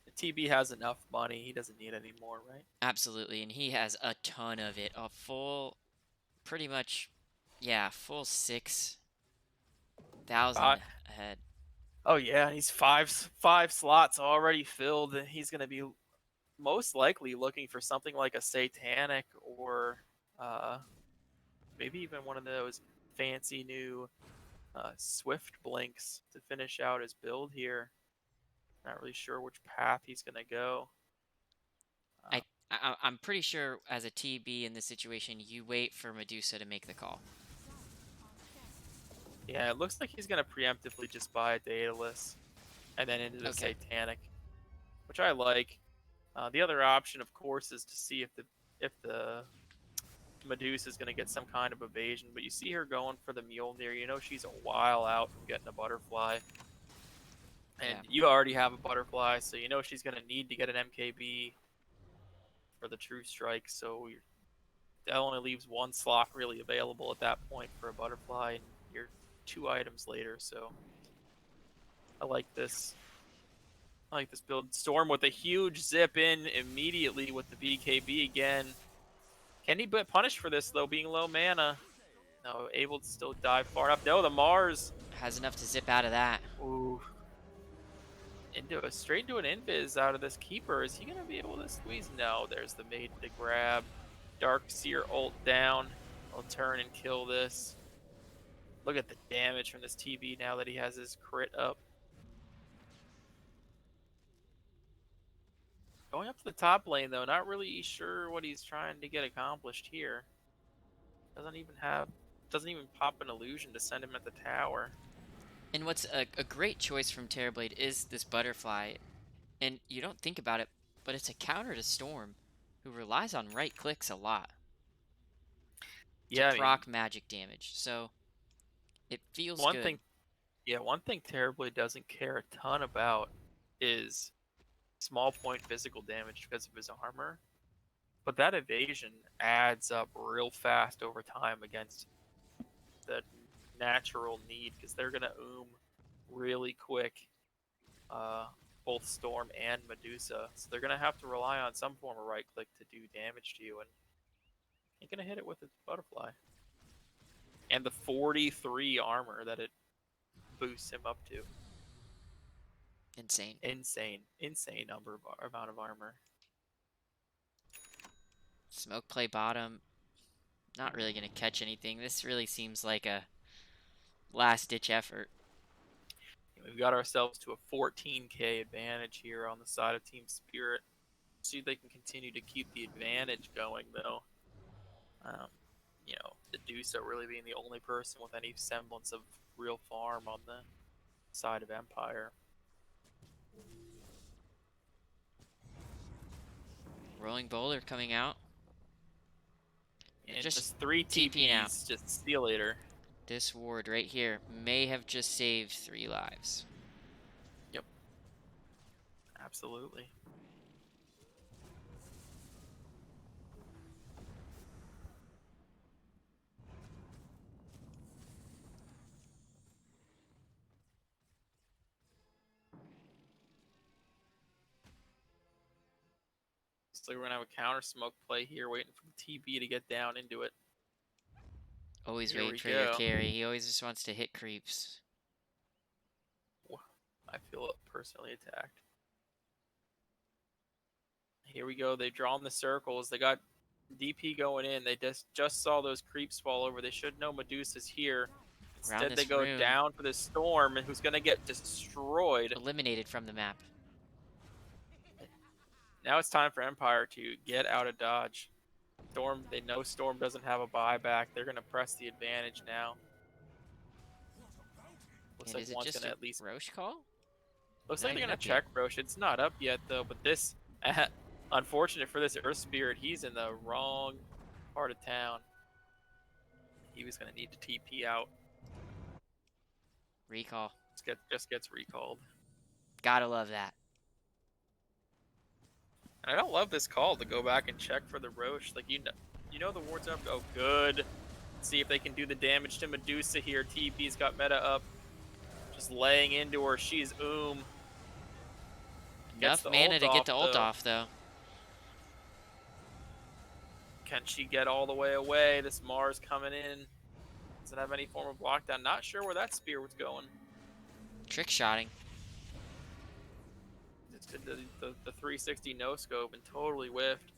The TB has enough money. He doesn't need any more, right? Absolutely, and he has a ton of it. A full, pretty much, yeah, full 6,000 ahead. Oh yeah, he's five slots already filled. He's gonna be most likely looking for something like a Satanic or maybe even one of those fancy new Swift Blinks to finish out his build here. Not really sure which path he's gonna go. I'm pretty sure as a TB in this situation, you wait for Medusa to make the call. Yeah, it looks like he's gonna preemptively just buy a Daedalus and then into the Satanic, which I like. The other option, of course, is to see if the Medusa is gonna get some kind of evasion. But you see her going for the Mjolnir. You know she's a while out from getting a butterfly, and you already have a butterfly, so you know she's gonna need to get an MKB for the True Strike. So that only leaves one slot really available at that point for a butterfly, and you're 2 items later. So I like this. I like this build. Storm with a huge zip in immediately with the BKB again. Can he get punished for this, though, being low mana? No, able to still dive far enough. No, the Mars has enough to zip out of that. Ooh. Straight into an invis out of this Keeper. Is he going to be able to squeeze? No, there's the Maiden to grab. Darkseer ult down. I'll turn and kill this. Look at the damage from this TB now that he has his crit up. Going up to the top lane, though, not really sure what he's trying to get accomplished here. Doesn't even pop an illusion to send him at the tower. And what's a great choice from Terrorblade is this butterfly. And you don't think about it, but it's a counter to Storm, who relies on right clicks a lot. To proc magic damage. So it feels good. One thing Terrorblade doesn't care a ton about is small point physical damage because of his armor. But that evasion adds up real fast over time against the natural need because they're gonna really quick, both Storm and Medusa. So they're gonna have to rely on some form of right click to do damage to you, and ain't gonna hit it with its butterfly. And the 43 armor that it boosts him up to. Insane. Insane amount of armor. Smoke play bottom. Not really going to catch anything. This really seems like a last-ditch effort. We've got ourselves to a 14k advantage here on the side of Team Spirit. See if they can continue to keep the advantage going, though. Medusa really being the only person with any semblance of real farm on the side of Empire. Rolling Boulder coming out. And Just just 3 TP now. TPs, just see you later. This ward right here may have just saved 3 lives. Yep. Absolutely. So we're gonna have a counter smoke play here, waiting for the TB to get down into it. Always Here waiting we for your go. carry. He always just wants to hit creeps. I feel personally attacked. Here we go. They've drawn the circles. They got DP going in. They just saw those creeps fall over. They should know Medusa's here. Around Instead, they this go room. down for this Storm, and who's gonna get destroyed. Eliminated from the map. Now it's time for Empire to get out of dodge. Storm, they know Storm doesn't have a buyback. They're gonna press the advantage now. Looks And like is it one's just gonna a at least. Roche call? Looks Not like they're even gonna up yet. check Roche. It's not up yet though. But this, unfortunate for this Earth Spirit, he's in the wrong part of town. He was gonna need to TP out. Recall. Just gets recalled. Gotta love that. And I don't love this call to go back and check for the Roche. Like you know the ward's up. Oh, good. See if they can do the damage to Medusa here. TP's got meta up. Just laying into her. She's Gets Enough the mana ult to get off, the ult though. off, though. Can she get all the way away? This Mars coming in. Doesn't have any form of lockdown. Not sure where that spear was going. Trick shotting. Just did the 360 no scope and totally whiffed.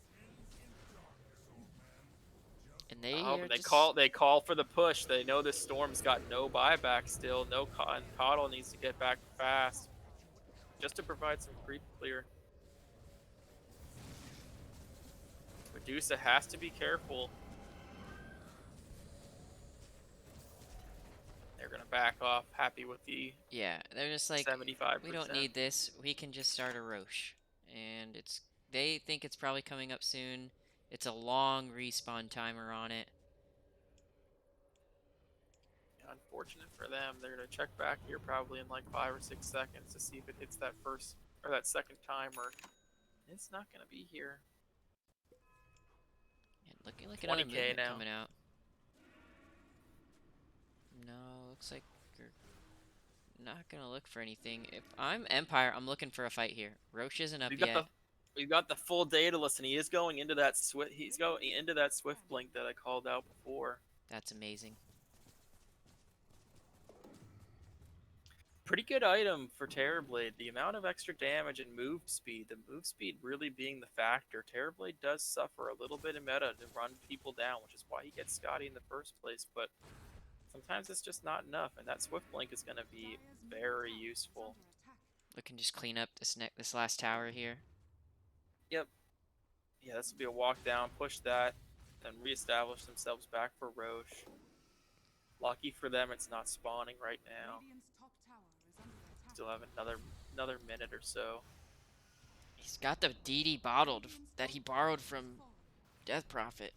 And they But just... they call for the push. They know this Storm's got no buyback still. No Coddle needs to get back fast, just to provide some creep clear. Medusa has to be careful. They're gonna back off, happy with the Yeah, they're just like, 75%. we don't need this. We can just start a Roche. And they think it's probably coming up soon. It's a long respawn timer on it. Unfortunate for them. They're gonna check back here probably in like 5 or 6 seconds to see if it hits that first or that second timer. It's not gonna be here. And looking like another 20K movement now. coming out. No, looks like you're not gonna look for anything. If I'm Empire, I'm looking for a fight here. Roche isn't up yet. We've got the full data list, and he is going into that swift. He's going into that swift blink that I called out before. That's amazing. Pretty good item for Terrorblade. The amount of extra damage and move speed. The move speed really being the factor. Terrorblade does suffer a little bit of meta to run people down, which is why he gets Scotty in the first place. But sometimes it's just not enough, and that swift blink is going to be very useful. Looking to just clean up this last tower here. Yep. Yeah, this will be a walk down, push that, then reestablish themselves back for Roche. Lucky for them, it's not spawning right now. Still have another minute or so. He's got the DD bottled that he borrowed from Death Prophet.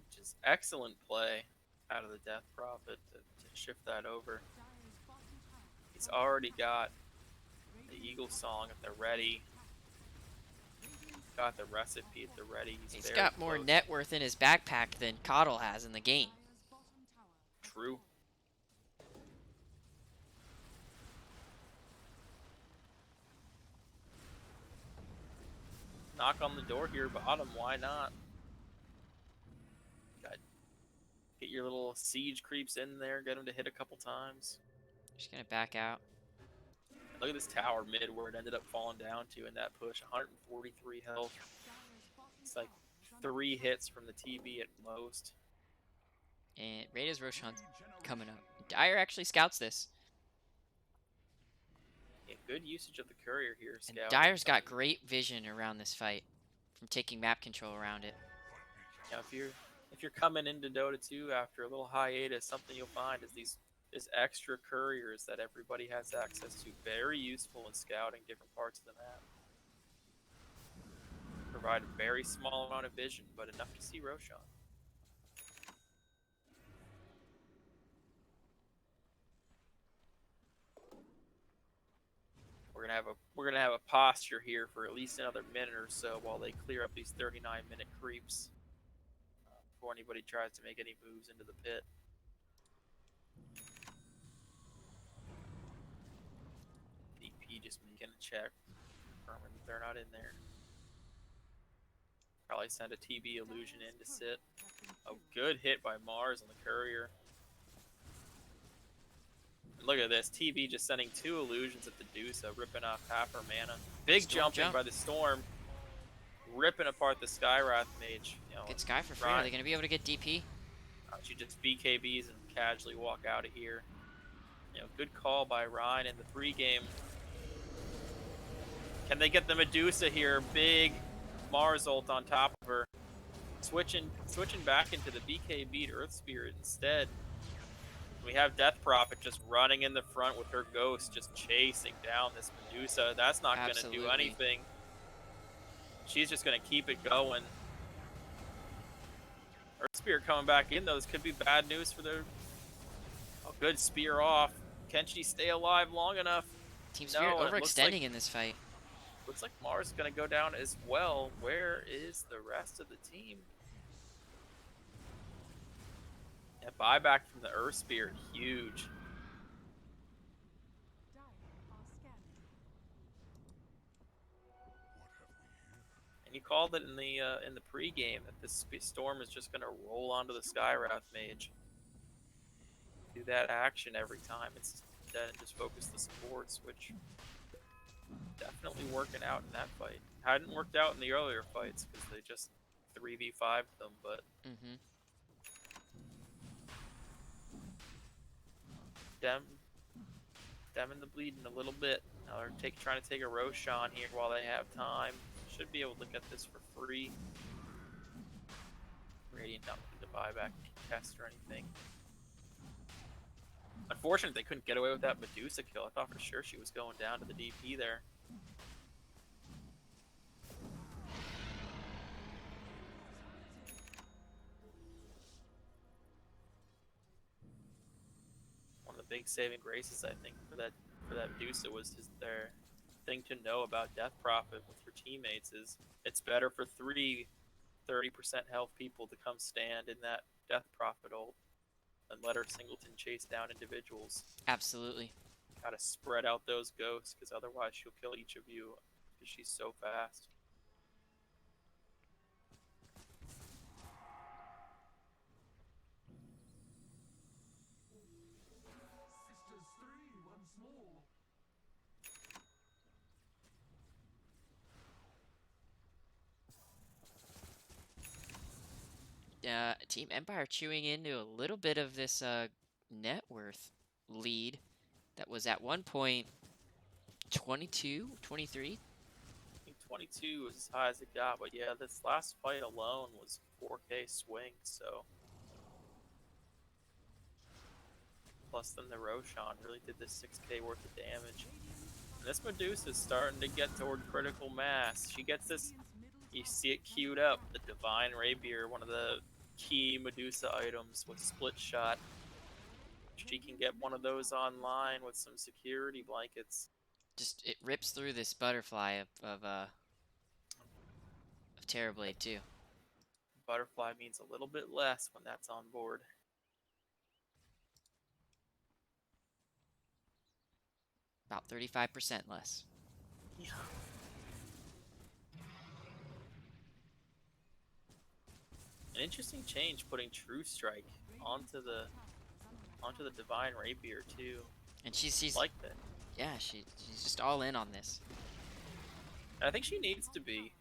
Which is excellent play out of the Death Prophet to shift that over. He's already got the Eagle Song if they're ready. got the recipe at the ready. He's Very got more close. net worth in his backpack than Coddle has in the game. Dire's bottom tower has True. fallen. Knock on the door here, bottom. Why not? Got get your little siege creeps in there. Get them to hit a couple times. Just gonna back out. Look at this tower mid where it ended up falling down to in that push. 143 health. Dire's bottom It's like tower is under 3 attack. hits from the TB at most. And Rada's Roshan's coming up. Dire actually scouts this. Yeah, good usage of the courier here, And scouting. Dire's got great vision around this fight from taking map control around it. Yeah, if you're coming into Dota 2 after a little hiatus, something you'll find is these extra couriers that everybody has access to. Very useful in scouting different parts of the map. Provide a very small amount of vision, but enough to see Roshan. We're gonna have a posture here for at least another minute or so while they clear up these 39-minute creeps before anybody tries to make any moves into the pit. DP just making a check, confirming that they're not in there. Probably send a TB illusion in to sit. A good hit by Mars on the courier. Look at this, TB just sending 2 illusions at the Dusa, ripping off half her mana. Big jump in by the Storm, ripping apart the Skywrath Mage. You know, Get Sky for free. Are they gonna be able to get DP? She just BKBs and casually walk out of here. You know, good call by Ryan in the pregame. Can they get the Medusa here? Big Mars ult on top of her. Switching back into the BKB to Earth Spirit instead. We have Death Prophet just running in the front with her ghost, just chasing down this Medusa. That's not going to do anything. She's just going to keep it going. Earth Spirit coming back in, though. This could be bad news for their... Oh, good spear off. Can she stay alive long enough? Team Spirit overextending in this fight. Looks like Mars is going to go down as well. Where is the rest of the team? Yeah, buyback from the Earth Spirit, huge. Dire are scanning. And you called it in the pregame that this Storm is just gonna roll onto the Skywrath Mage. Do that action every time instead and just focus the supports, which definitely working out in that fight. Hadn't worked out in the earlier fights because they just 3v5'd them, but Stemming the bleeding a little bit. Now they're trying to take a Roshan here while they have time. Should be able to get this for free. Radiant not looking to buy back test or anything. Unfortunately, they couldn't get away with that Medusa kill. I thought for sure she was going down to the DP there. One of the big saving graces, I think, for that Medusa was their thing to know about Death Prophet with your teammates is it's better for 30% health people to come stand in that Death Prophet ult and let her singleton chase down individuals. Absolutely. Gotta spread out those ghosts because otherwise she'll kill each of you because she's so fast. Sisters 3 once more. Team Empire chewing into a little bit of this net worth lead that was at one point 22, 23. I think 22 was as high as it got, but yeah, this last fight alone was 4k swing, so. Plus then the Roshan really did this 6k worth of damage. And this Medusa is starting to get toward critical mass. She gets this, you see it queued up, the Divine Rapier, one of the key Medusa items with split shot. She can get one of those online with some security blankets. Just it rips through this butterfly of Terrorblade too. Butterfly means a little bit less when that's on board. About 35% less. Yeah. An interesting change putting True Strike onto the Divine Rapier too. And she's Like that. yeah, she's just all in on this. And I think she needs to be.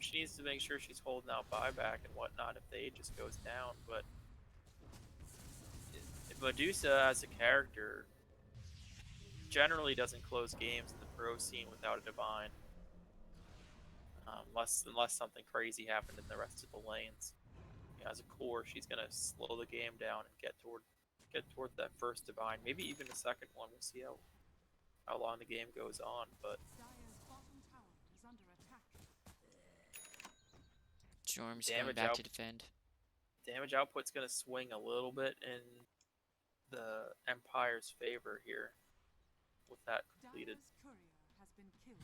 She needs to make sure she's holding out buyback and whatnot if the Aegis goes down. But Medusa as a character generally doesn't close games in the pro scene without a divine, unless something crazy happened in the rest of the lanes. As a core, she's gonna slow the game down and get toward that first divine, maybe even the second one. We'll see how long the game goes on, but Dire's bottom tower is under attack. Storm's going damage back out to defend. damage output's gonna swing a little bit in the Empire's favor here with that completed. Dire's courier has been killed.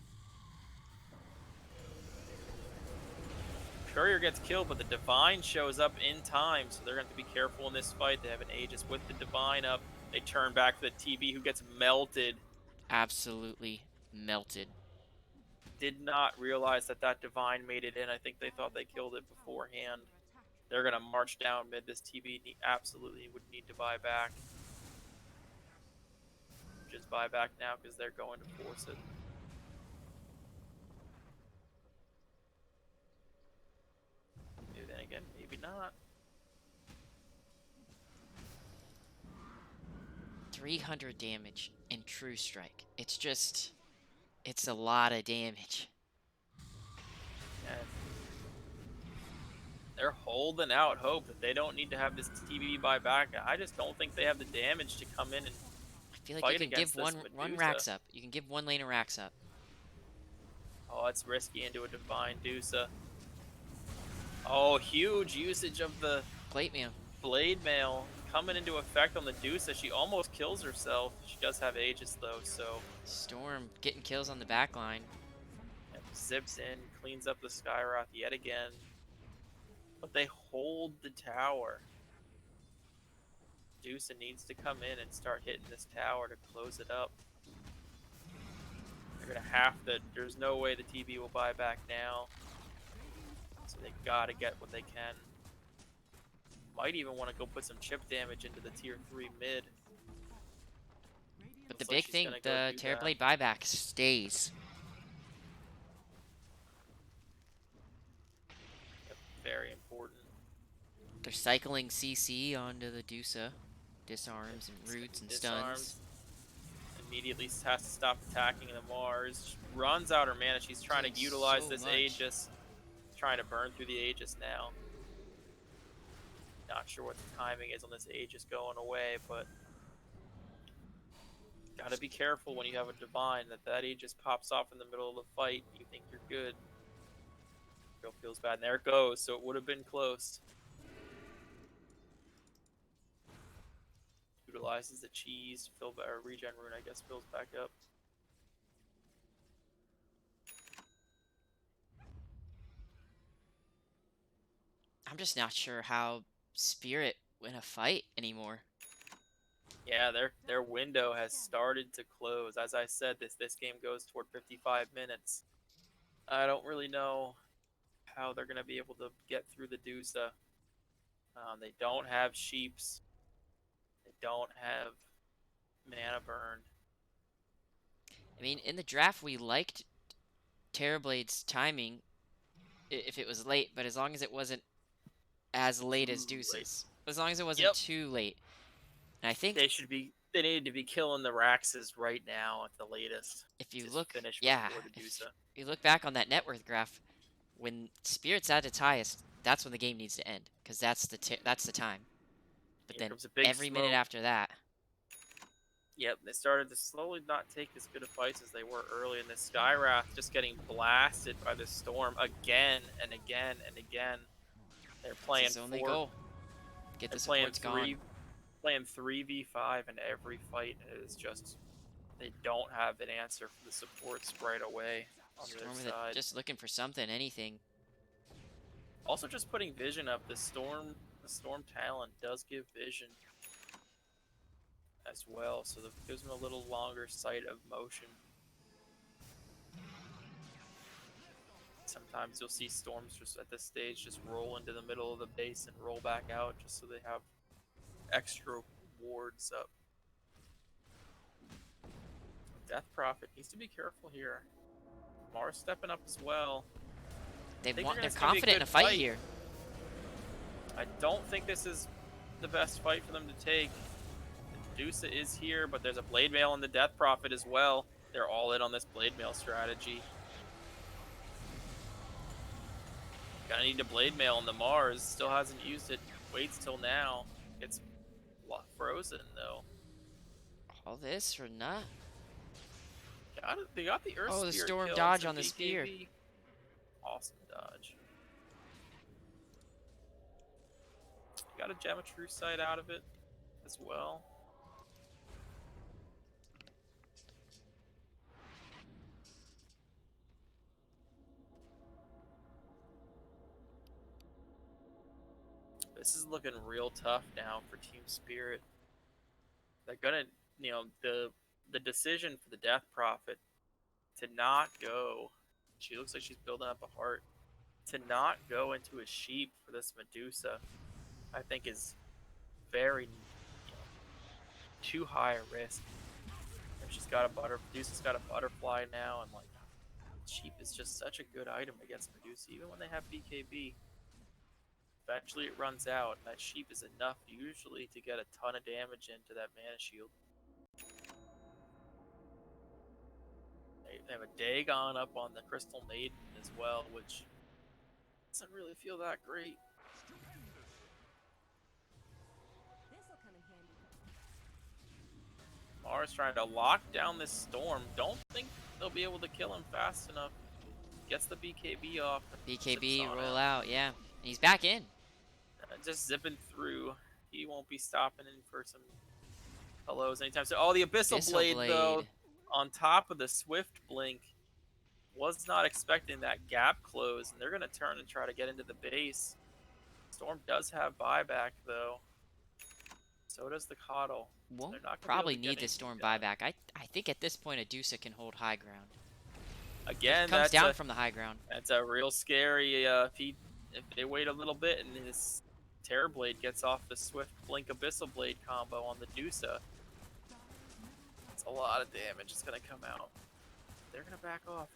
Courier gets killed, but the Divine shows up in time, so they're going to have to be careful in this fight. They have an Aegis with the Divine up. They turn back to the TB, who gets melted. Absolutely melted. Did not realize that Divine made it in. I think they thought they killed it beforehand. They're going to march down mid. This TB absolutely would need to buy back. Just buy back now because they're going to force it. Maybe then again, maybe not. 300 damage in True Strike. It's a lot of damage. And they're holding out hope that they don't need to have this TB buy back. I just don't think they have the damage to come in and I feel like fight you can against give this one Medusa. racks up. You can give one lane of racks up. Oh, it's risky into a Divine Dusa. Oh, huge usage of the Plate mail. Blade Mail coming into effect on the Dusa. She almost kills herself. She does have Aegis though, so Storm getting kills on the back line. zips in, cleans up the Skywrath yet again. But they hold the tower. Dusa needs to come in and start hitting this tower to close it up. They're gonna have to. There's no way the TB will buy back now. So they gotta get what they can. Might even want to go put some chip damage into the tier 3 mid. But the Looks like big she's thing, gonna go the do Terrorblade buyback stays. Yep, very important. They're cycling CC onto the Dusa. Disarms and roots and Disarms. stuns. Immediately has to stop attacking the Mars. Runs out her mana. She's trying to Doing utilize so this much. Aegis. Trying to burn through the Aegis now. Not sure what the timing is on this Aegis going away, but gotta be careful when you have a Divine that Aegis pops off in the middle of the fight. You think you're good. Real feels bad. And there it goes. So it would have been close. Utilizes the cheese. Or regen rune, I guess, fills back up. I'm just not sure how Spirit win a fight anymore. Yeah, their window has started to close. As I said, this game goes toward 55 minutes. I don't really know how they're gonna be able to get through the Dusa. They don't have Sheeps. They don't have mana burn. I mean, in the draft, we liked Terrorblade's timing if it was late, but as long as it wasn't as late as Too late. Deuce's. As long as it wasn't Yep. too late. And I think They needed to be killing the Raxes right now at the latest. if you Just look, finish yeah, before the if Dusa. you look back on that net worth graph, when Spirit's at its highest, that's when the game needs to end, because that's the time. But Here then comes a big every minute smoke. after that, Yep, they started to slowly not take as good of fights as they were early, and the Skywrath just getting blasted by the Storm again and again and again. They're playing it's his only goal. Get the they're playing supports gone. playing 3v5 in every fight. It is just they don't have an answer for the supports right away. on the other Storm with it, side. just looking for something, anything. Also, just putting vision up. The storm talent does give vision as well, so that gives them a little longer sight of motion. Sometimes you'll see storms just at this stage just roll into the middle of the base and roll back out just so they have extra wards up. Death Prophet needs to be careful here. Mars stepping up as well. They're It's gonna be a confident in good a fight here. I don't think this is the best fight for them to take. Medusa is here, but there's a Blade Mail on the Death Prophet as well. They're all in on this Blade Mail strategy. Gonna need a Blade Mail on the Mars. Still hasn't used it. Waits till now. It's frozen though. All this for not. Got it. They got the Earth Oh, the Spirit storm kill dodge some on the spear. BKB. Awesome dodge. Got a Geometry Sight out of it as well. This is looking real tough now for Team Spirit. They're gonna, the decision for the Death Prophet to not go. She looks like she's building up a heart. To not go into a sheep for this Medusa, I think is very, too high a risk. If she's got Medusa's got a butterfly now, and like, sheep is just such a good item against Medusa, even when they have BKB. Eventually it runs out, and that sheep is enough usually to get a ton of damage into that mana shield. They have a Dagon up on the Crystal Maiden as well, which doesn't really feel that great. This'll come in handy. Mars trying to lock down this storm. Don't think they'll be able to kill him fast enough. Gets the BKB off. BKB roll out, yeah. And he's back in. Just zipping through. He won't be stopping in for some hellos anytime soon. Oh, the Abyssal Blade, though, on top of the Swift Blink. Was not expecting that gap close, and they're going to turn and try to get into the base. Storm does have buyback, though. So does the Coddle. Won't They're not gonna probably be able to need get the Storm anything done. buyback. I think at this point, Adusa can hold high ground. Again, It comes down from the high ground. That's a real scary. If they wait a little bit and his Terror Blade gets off the Swift Blink Abyssal Blade combo on the Dusa, it's a lot of damage. It's gonna come out. They're gonna back off.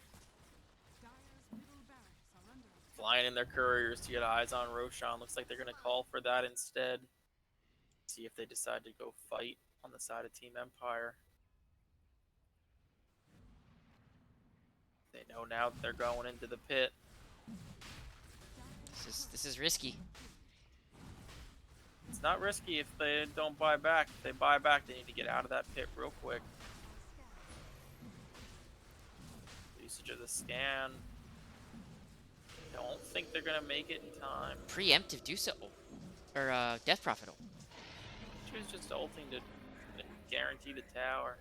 Dire's middle barracks are under attack. Flying in their couriers to get eyes on Roshan. Looks like they're gonna call for that instead. See if they decide to go fight on the side of Team Empire. They know now that they're going into the pit. This is risky. It's not risky if they don't buy back. If they buy back, they need to get out of that pit real quick. Usage of the scan. Don't think they're gonna make it in time. Preemptive Dusa ult. Or Death Prophet ult. She was just ulting to guarantee the tower.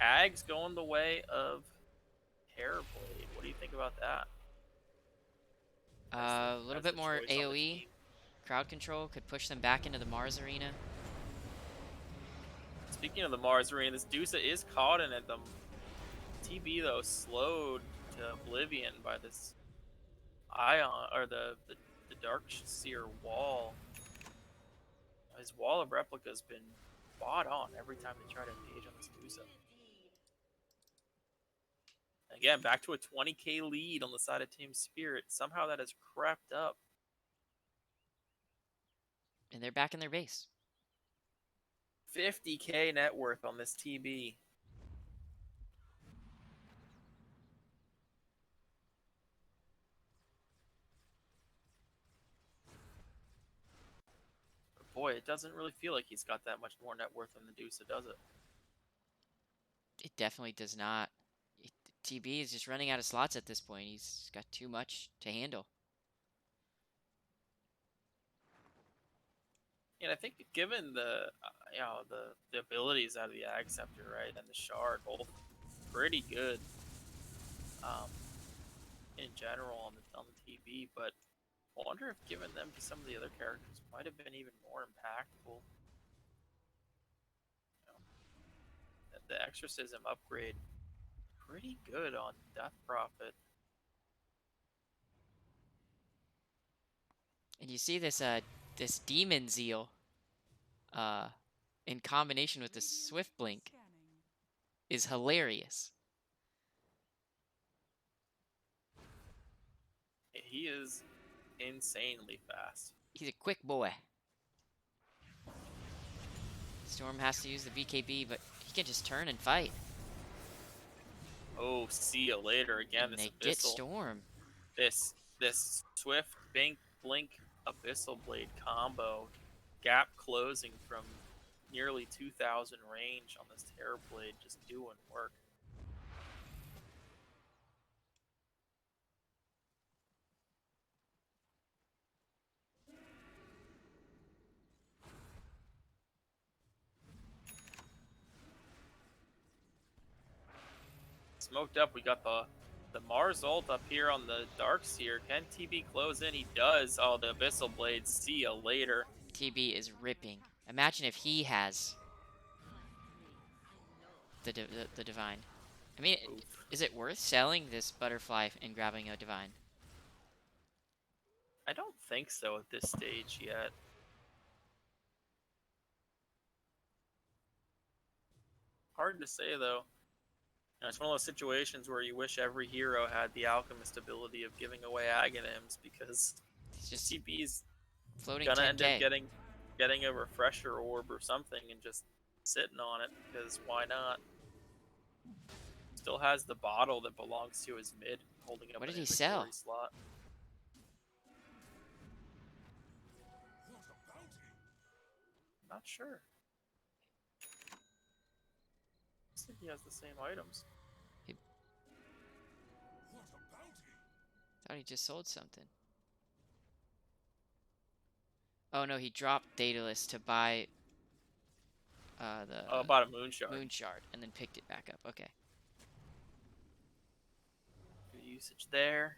Ag's going the way of Hairblade. What do you think about that? A little bit more choice on the AoE. team. Crowd control could push them back into the Mars arena. Speaking of the Mars arena, this Dusa is caught in it. The TB though slowed to oblivion by this Ion or the Dark Seer wall. His wall of replica has been spot on every time they try to engage on this Dusa. Again, back to a 20k lead on the side of Team Spirit. Somehow that has crept up. And they're back in their base. 50k net worth on this TB. But boy, it doesn't really feel like he's got that much more net worth than the Dusa, does it? It definitely does not. TB is just running out of slots at this point. He's got too much to handle. And I think given the the abilities out of the Ag Scepter, right, and the Shard, both pretty good. um, in general on the TV, but I wonder if giving them to some of the other characters might have been even more impactful. You know, the exorcism upgrade, pretty good on Death Prophet. And you see this this demon zeal uh in combination with the swift blink Scanning. is hilarious. He is insanely fast. He's a quick boy. Storm has to use the BKB, but he can just turn and fight. Oh, see you later again. And This they get abyssal, Storm. this swift blink abyssal blade combo, gap closing from nearly 2,000 range on this Terror Blade, just doing work. Smoked up, we got the Mars ult up here on the Darkseer. Can TB close in? He does. Oh, the Abyssal Blade. See ya later. TB is ripping. Imagine if he has the divine. I mean, Oof. is it worth selling this butterfly and grabbing a divine? I don't think so at this stage yet. Hard to say though. You know, it's one of those situations where you wish every hero had the alchemist ability of giving away Aghanims, because It's just TB's floating gonna end 10k. up getting a refresher orb or something and just sitting on it, because why not? Still has the bottle that belongs to his mid, holding up What an did he inventory sell? slot. Not sure. I think he has the same items. Thought he just sold something. Oh no, he dropped Daedalus to buy the Oh, about a moon shard. moon shard and then picked it back up. Okay. Good usage there.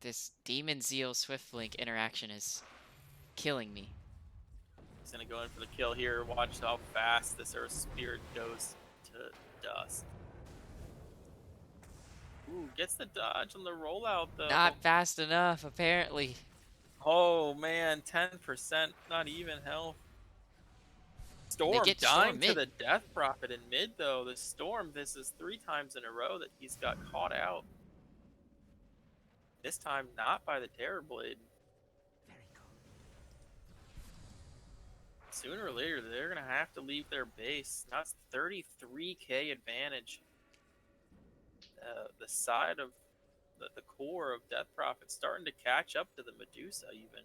This Demon Zeal Swiftblink interaction is killing me. He's gonna go in for the kill here. Watch how fast this Earth Spirit goes to dust. Ooh, gets the dodge on the rollout though. Not fast enough, apparently. Oh man, 10%, not even health. Storm get dying Storm to mid. the Death Prophet in mid though. The Storm, this is 3 times in a row that he's got caught out. This time not by the Terror Blade. Sooner or later, they're gonna have to leave their base. Now it's 33k advantage. The side of the core of Death Prophet starting to catch up to the Medusa even.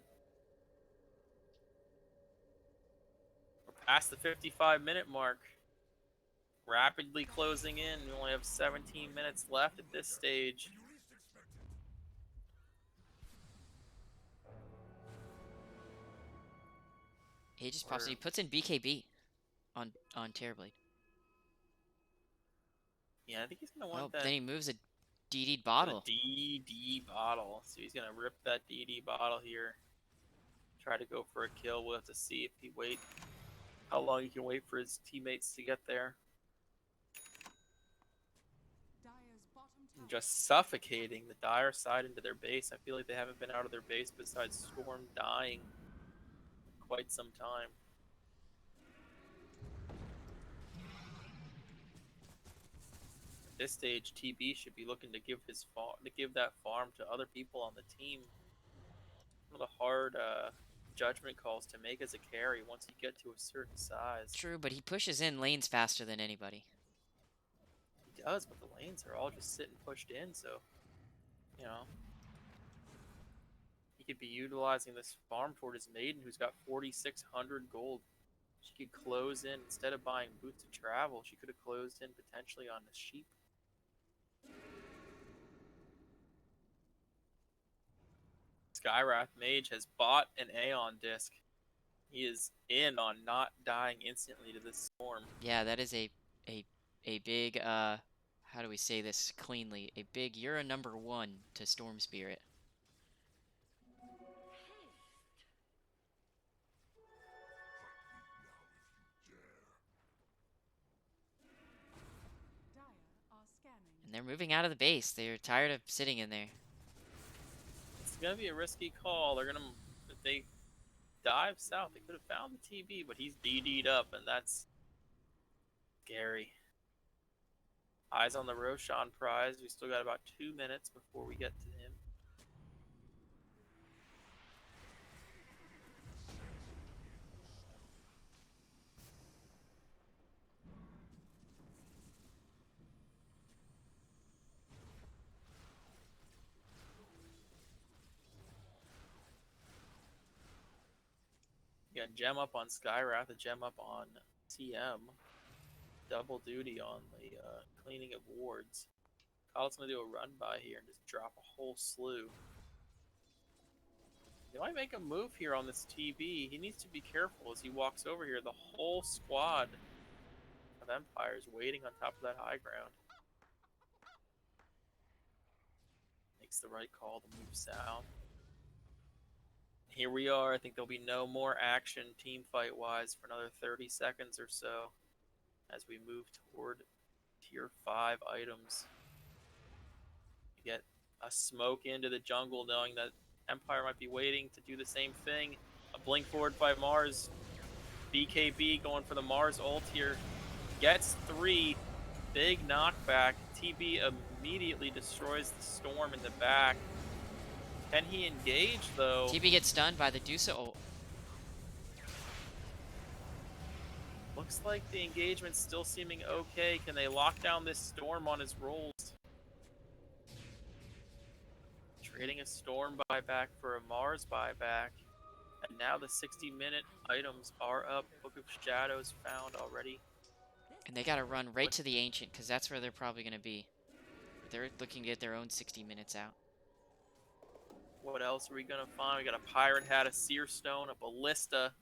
We're past the 55-minute mark. Rapidly closing in. We only have 17 minutes left at this stage. He just pops. He puts in BKB on Terrorblade. Yeah, I think he's gonna Oh, want but that. then he moves a DD bottle. DD bottle. So he's gonna rip that DD bottle here. Try to go for a kill. We'll have to see if he wait. How long he can wait for his teammates to get there. Dire's bottom tower. Just suffocating the Dire side into their base. I feel like they haven't been out of their base besides Storm dying in quite some time. At this stage, TB should be looking to give that farm to other people on the team. One of the hard judgment calls to make as a carry once you get to a certain size. True, but he pushes in lanes faster than anybody. He does, but the lanes are all just sitting pushed in, so you know. He could be utilizing this farm toward his maiden, who's got 4,600 gold. She could close in, instead of buying boots of travel, she could have closed in potentially on the sheep. Skywrath Mage has bought an Aeon disc. He is in on not dying instantly to this storm. Yeah, that is a a big how do we say this cleanly? A big you're a number 1 to Storm Spirit. Dire are scanning. And they're moving out of the base. They're tired of sitting in there. It's gonna be a risky call. They're gonna if they dive south, they could have found the TB, but he's DD'd up, and that's scary. Eyes on the Roshan prize. We still got about 2 minutes before we get to him. You got gem up on Skywrath, a gem up on TM. Double duty on the cleaning of wards. Kyle's gonna do a run by here and just drop a whole slew. They might make a move here on this TB. He needs to be careful as he walks over here. The whole squad of Empires waiting on top of that high ground. Makes the right call to move south. Here we are. I think there'll be no more action team fight wise for another 30 seconds or so as we move toward tier 5 items. You get a smoke into the jungle knowing that Empire might be waiting to do the same thing. A blink forward by Mars. BKB going for the Mars ult here. Gets 3. Big knockback. TB immediately destroys the Storm in the back. Can he engage though? TB gets stunned by the Dusa ult. Looks like the engagement's still seeming okay. Can they lock down this Storm on his rolls? Trading a Storm buyback for a Mars buyback. And now the 60-minute items are up. Book of Shadows found already. And they gotta run right to the Ancient, because that's where they're probably gonna be. They're looking to get their own 60 minutes out. What else are we gonna find? We got a Pirate Hat, a Seer Stone, a Ballista.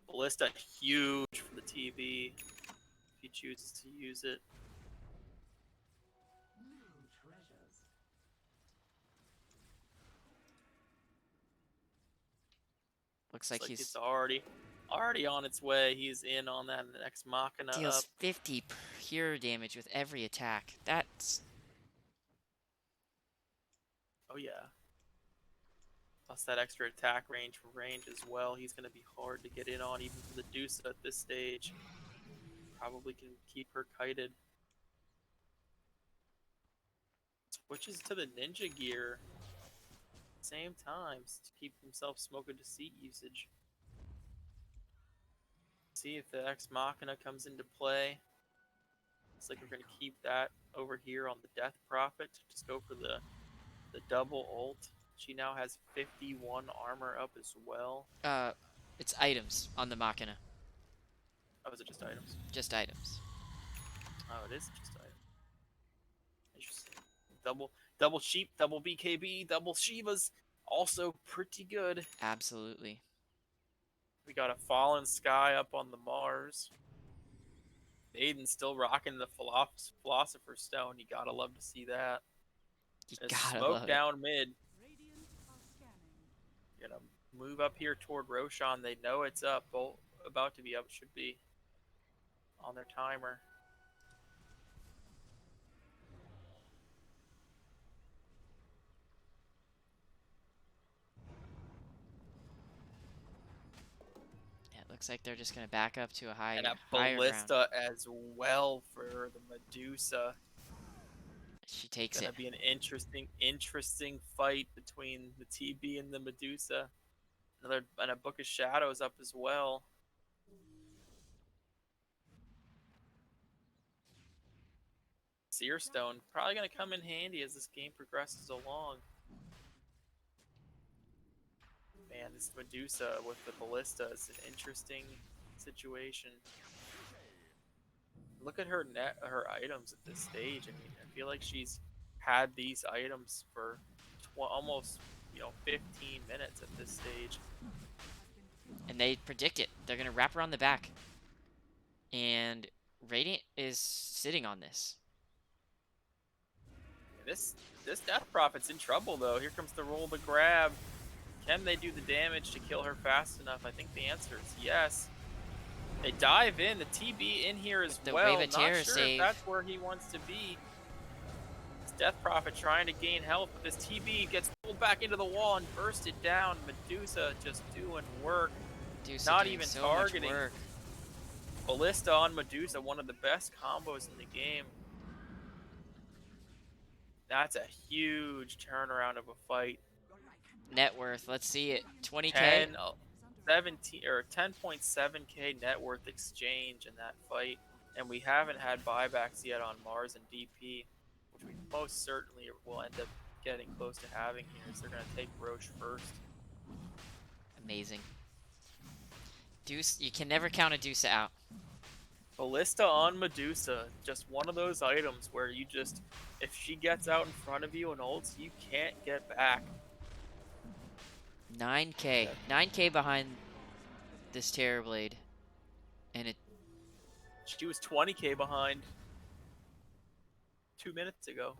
Ballista huge for the TB if he chooses to use it. Looks Looks like like he's it's already on its way. He's in on that next Machina up. deals 50 pure damage with every attack. That's Oh yeah. Plus that extra attack range from range as well. He's going to be hard to get in on even for the Deuce at this stage. Probably can keep her kited. Switches to the ninja gear. Same times to keep himself smoking deceit usage. See if the Ex Machina comes into play. Looks like we're going to keep that over here on the Death Prophet. Just go for the double ult. She now has 51 armor up as well. it's items on the Machina. Oh, is it just items? Just items. Oh, it is just items. Interesting. Double sheep, double BKB, double Shivas. Also pretty good. Absolutely. We got a Fallen Sky up on the Mars. Aiden's still rocking the Philosopher's Stone. You gotta love to see that. You And gotta smoke love it. down mid. Radiant are scanning. Gonna move up here toward Roshan. They know it's up. Well, about to be up. Should be on their timer. Yeah, it looks like they're just gonna back up to a And a higher ground. Ballista as well for the Medusa. She takes Gonna it. be an interesting fight between the TB and the Medusa. And a Book of Shadows up as well. Seer Stone probably gonna come in handy as this game progresses along. Man, this Medusa with the Ballista is an interesting situation. Look at her her items at this stage. I mean, I feel like she's had these items for almost 15 minutes at this stage. And they predict it. They're gonna wrap around the back. And Radiant is sitting on this. This Death Prophet's in trouble though. Here comes the roll the grab. Can they do the damage to kill her fast enough? I think the answer is yes. They dive in, the TB in here as The Wave well. of Not Terror sure if save. that's where he wants to be. This Death Prophet trying to gain health, but this TB gets pulled back into the wall and bursted down. Medusa just doing work. Medusa Not doing even so targeting. much work. Ballista on Medusa, one of the best combos in the game. That's a huge turnaround of a fight. Net worth, let's see it. 20K. 10, 17 or 10.7k net worth exchange in that fight, and we haven't had buybacks yet on Mars and DP, which we most certainly will end up getting close to having here. So they're going to take Roche first. Amazing. Deuce, you can never count a Deuce out. Ballista on Medusa, just one of those items where you just, if she gets out in front of you and ults, you can't get back. 9K. 9K behind this Terrorblade. And it She was 20k behind 2 minutes ago.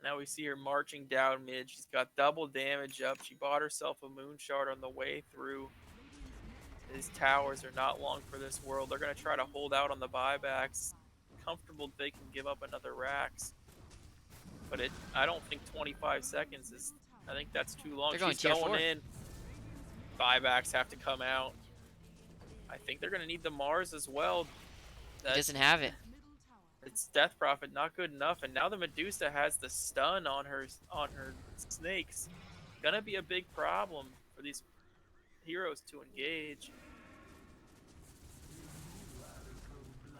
Now we see her marching down mid. She's got double damage up. She bought herself a moon shard on the way through. These towers are not long for this world. They're going to try to hold out on the buybacks. Comfortable they can give up another Rax. But I don't think 25 seconds is... I think that's too long. They're going She's tier going 4. in. Buybacks have to come out. I think they're going to need the Mars as well. He doesn't have it. It's Death Prophet, not good enough, and now the Medusa has the stun on her snakes. Gonna be a big problem for these heroes to engage.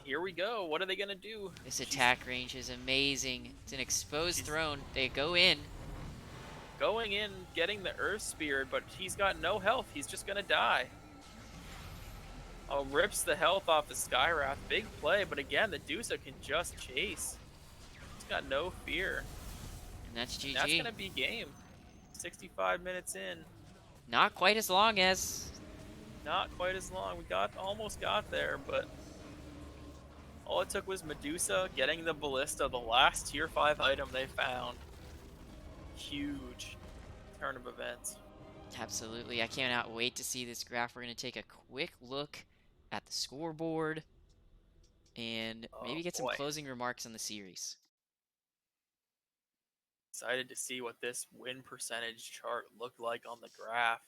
Here we go. What are they gonna do? This attack range is amazing. It's an exposed throne. They go in. Going in, getting the Earth Spirit, but he's got no health. He's just gonna die. Oh, rips the health off the Skywrath. Big play, but again, the Dusa can just chase. He's got no fear. And that's GG. That's gonna be game. 65 minutes in. Not quite as long as... Not quite as long. We almost got there, but all it took was Medusa getting the Ballista, the last tier 5 item they found. Huge turn of events. Absolutely. I cannot wait to see this graph. We're going to take a quick look at the scoreboard and maybe get some closing remarks on the series. Excited to see what this win percentage chart looked like on the graph.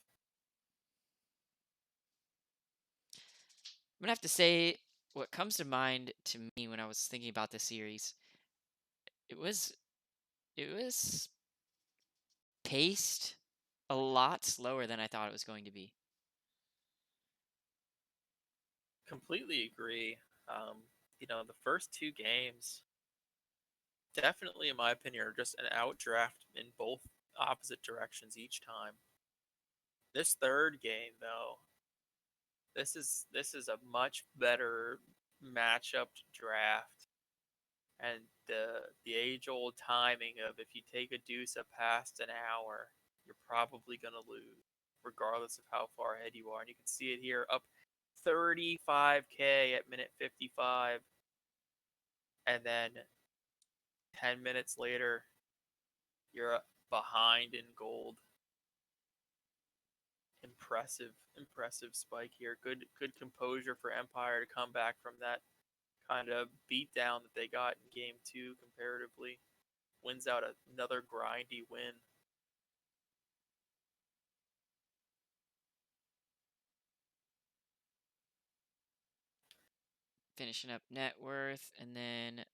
I'm going to have to say what comes to mind to me when I was thinking about this series, it was paced a lot slower than I thought it was going to be. Completely agree. You know, the first 2 games, definitely in my opinion, are just an outdraft in both opposite directions each time. This third game, though, this is a much better matchup draft, and the age-old timing of if you take a deuce up past an hour, you're probably gonna lose, regardless of how far ahead you are. And you can see it here, up 35k at minute 55, and then 10 minutes later, you're behind in gold. Impressive spike here. Good composure for Empire to come back from that kind of beatdown that they got in game 2 comparatively. Wins out another grindy win. Finishing up net worth, and then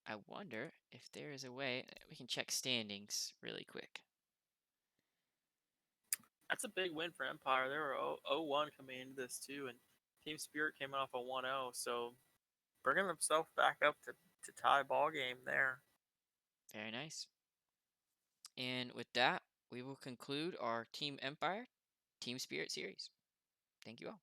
I wonder if there is a way we can check standings really quick. That's a big win for Empire. They were 0-1 coming into this too, and Team Spirit came off a 1-0, so bringing themselves back up to tie ball game there. Very nice. And with that, we will conclude our Team Empire, Team Spirit series. Thank you all.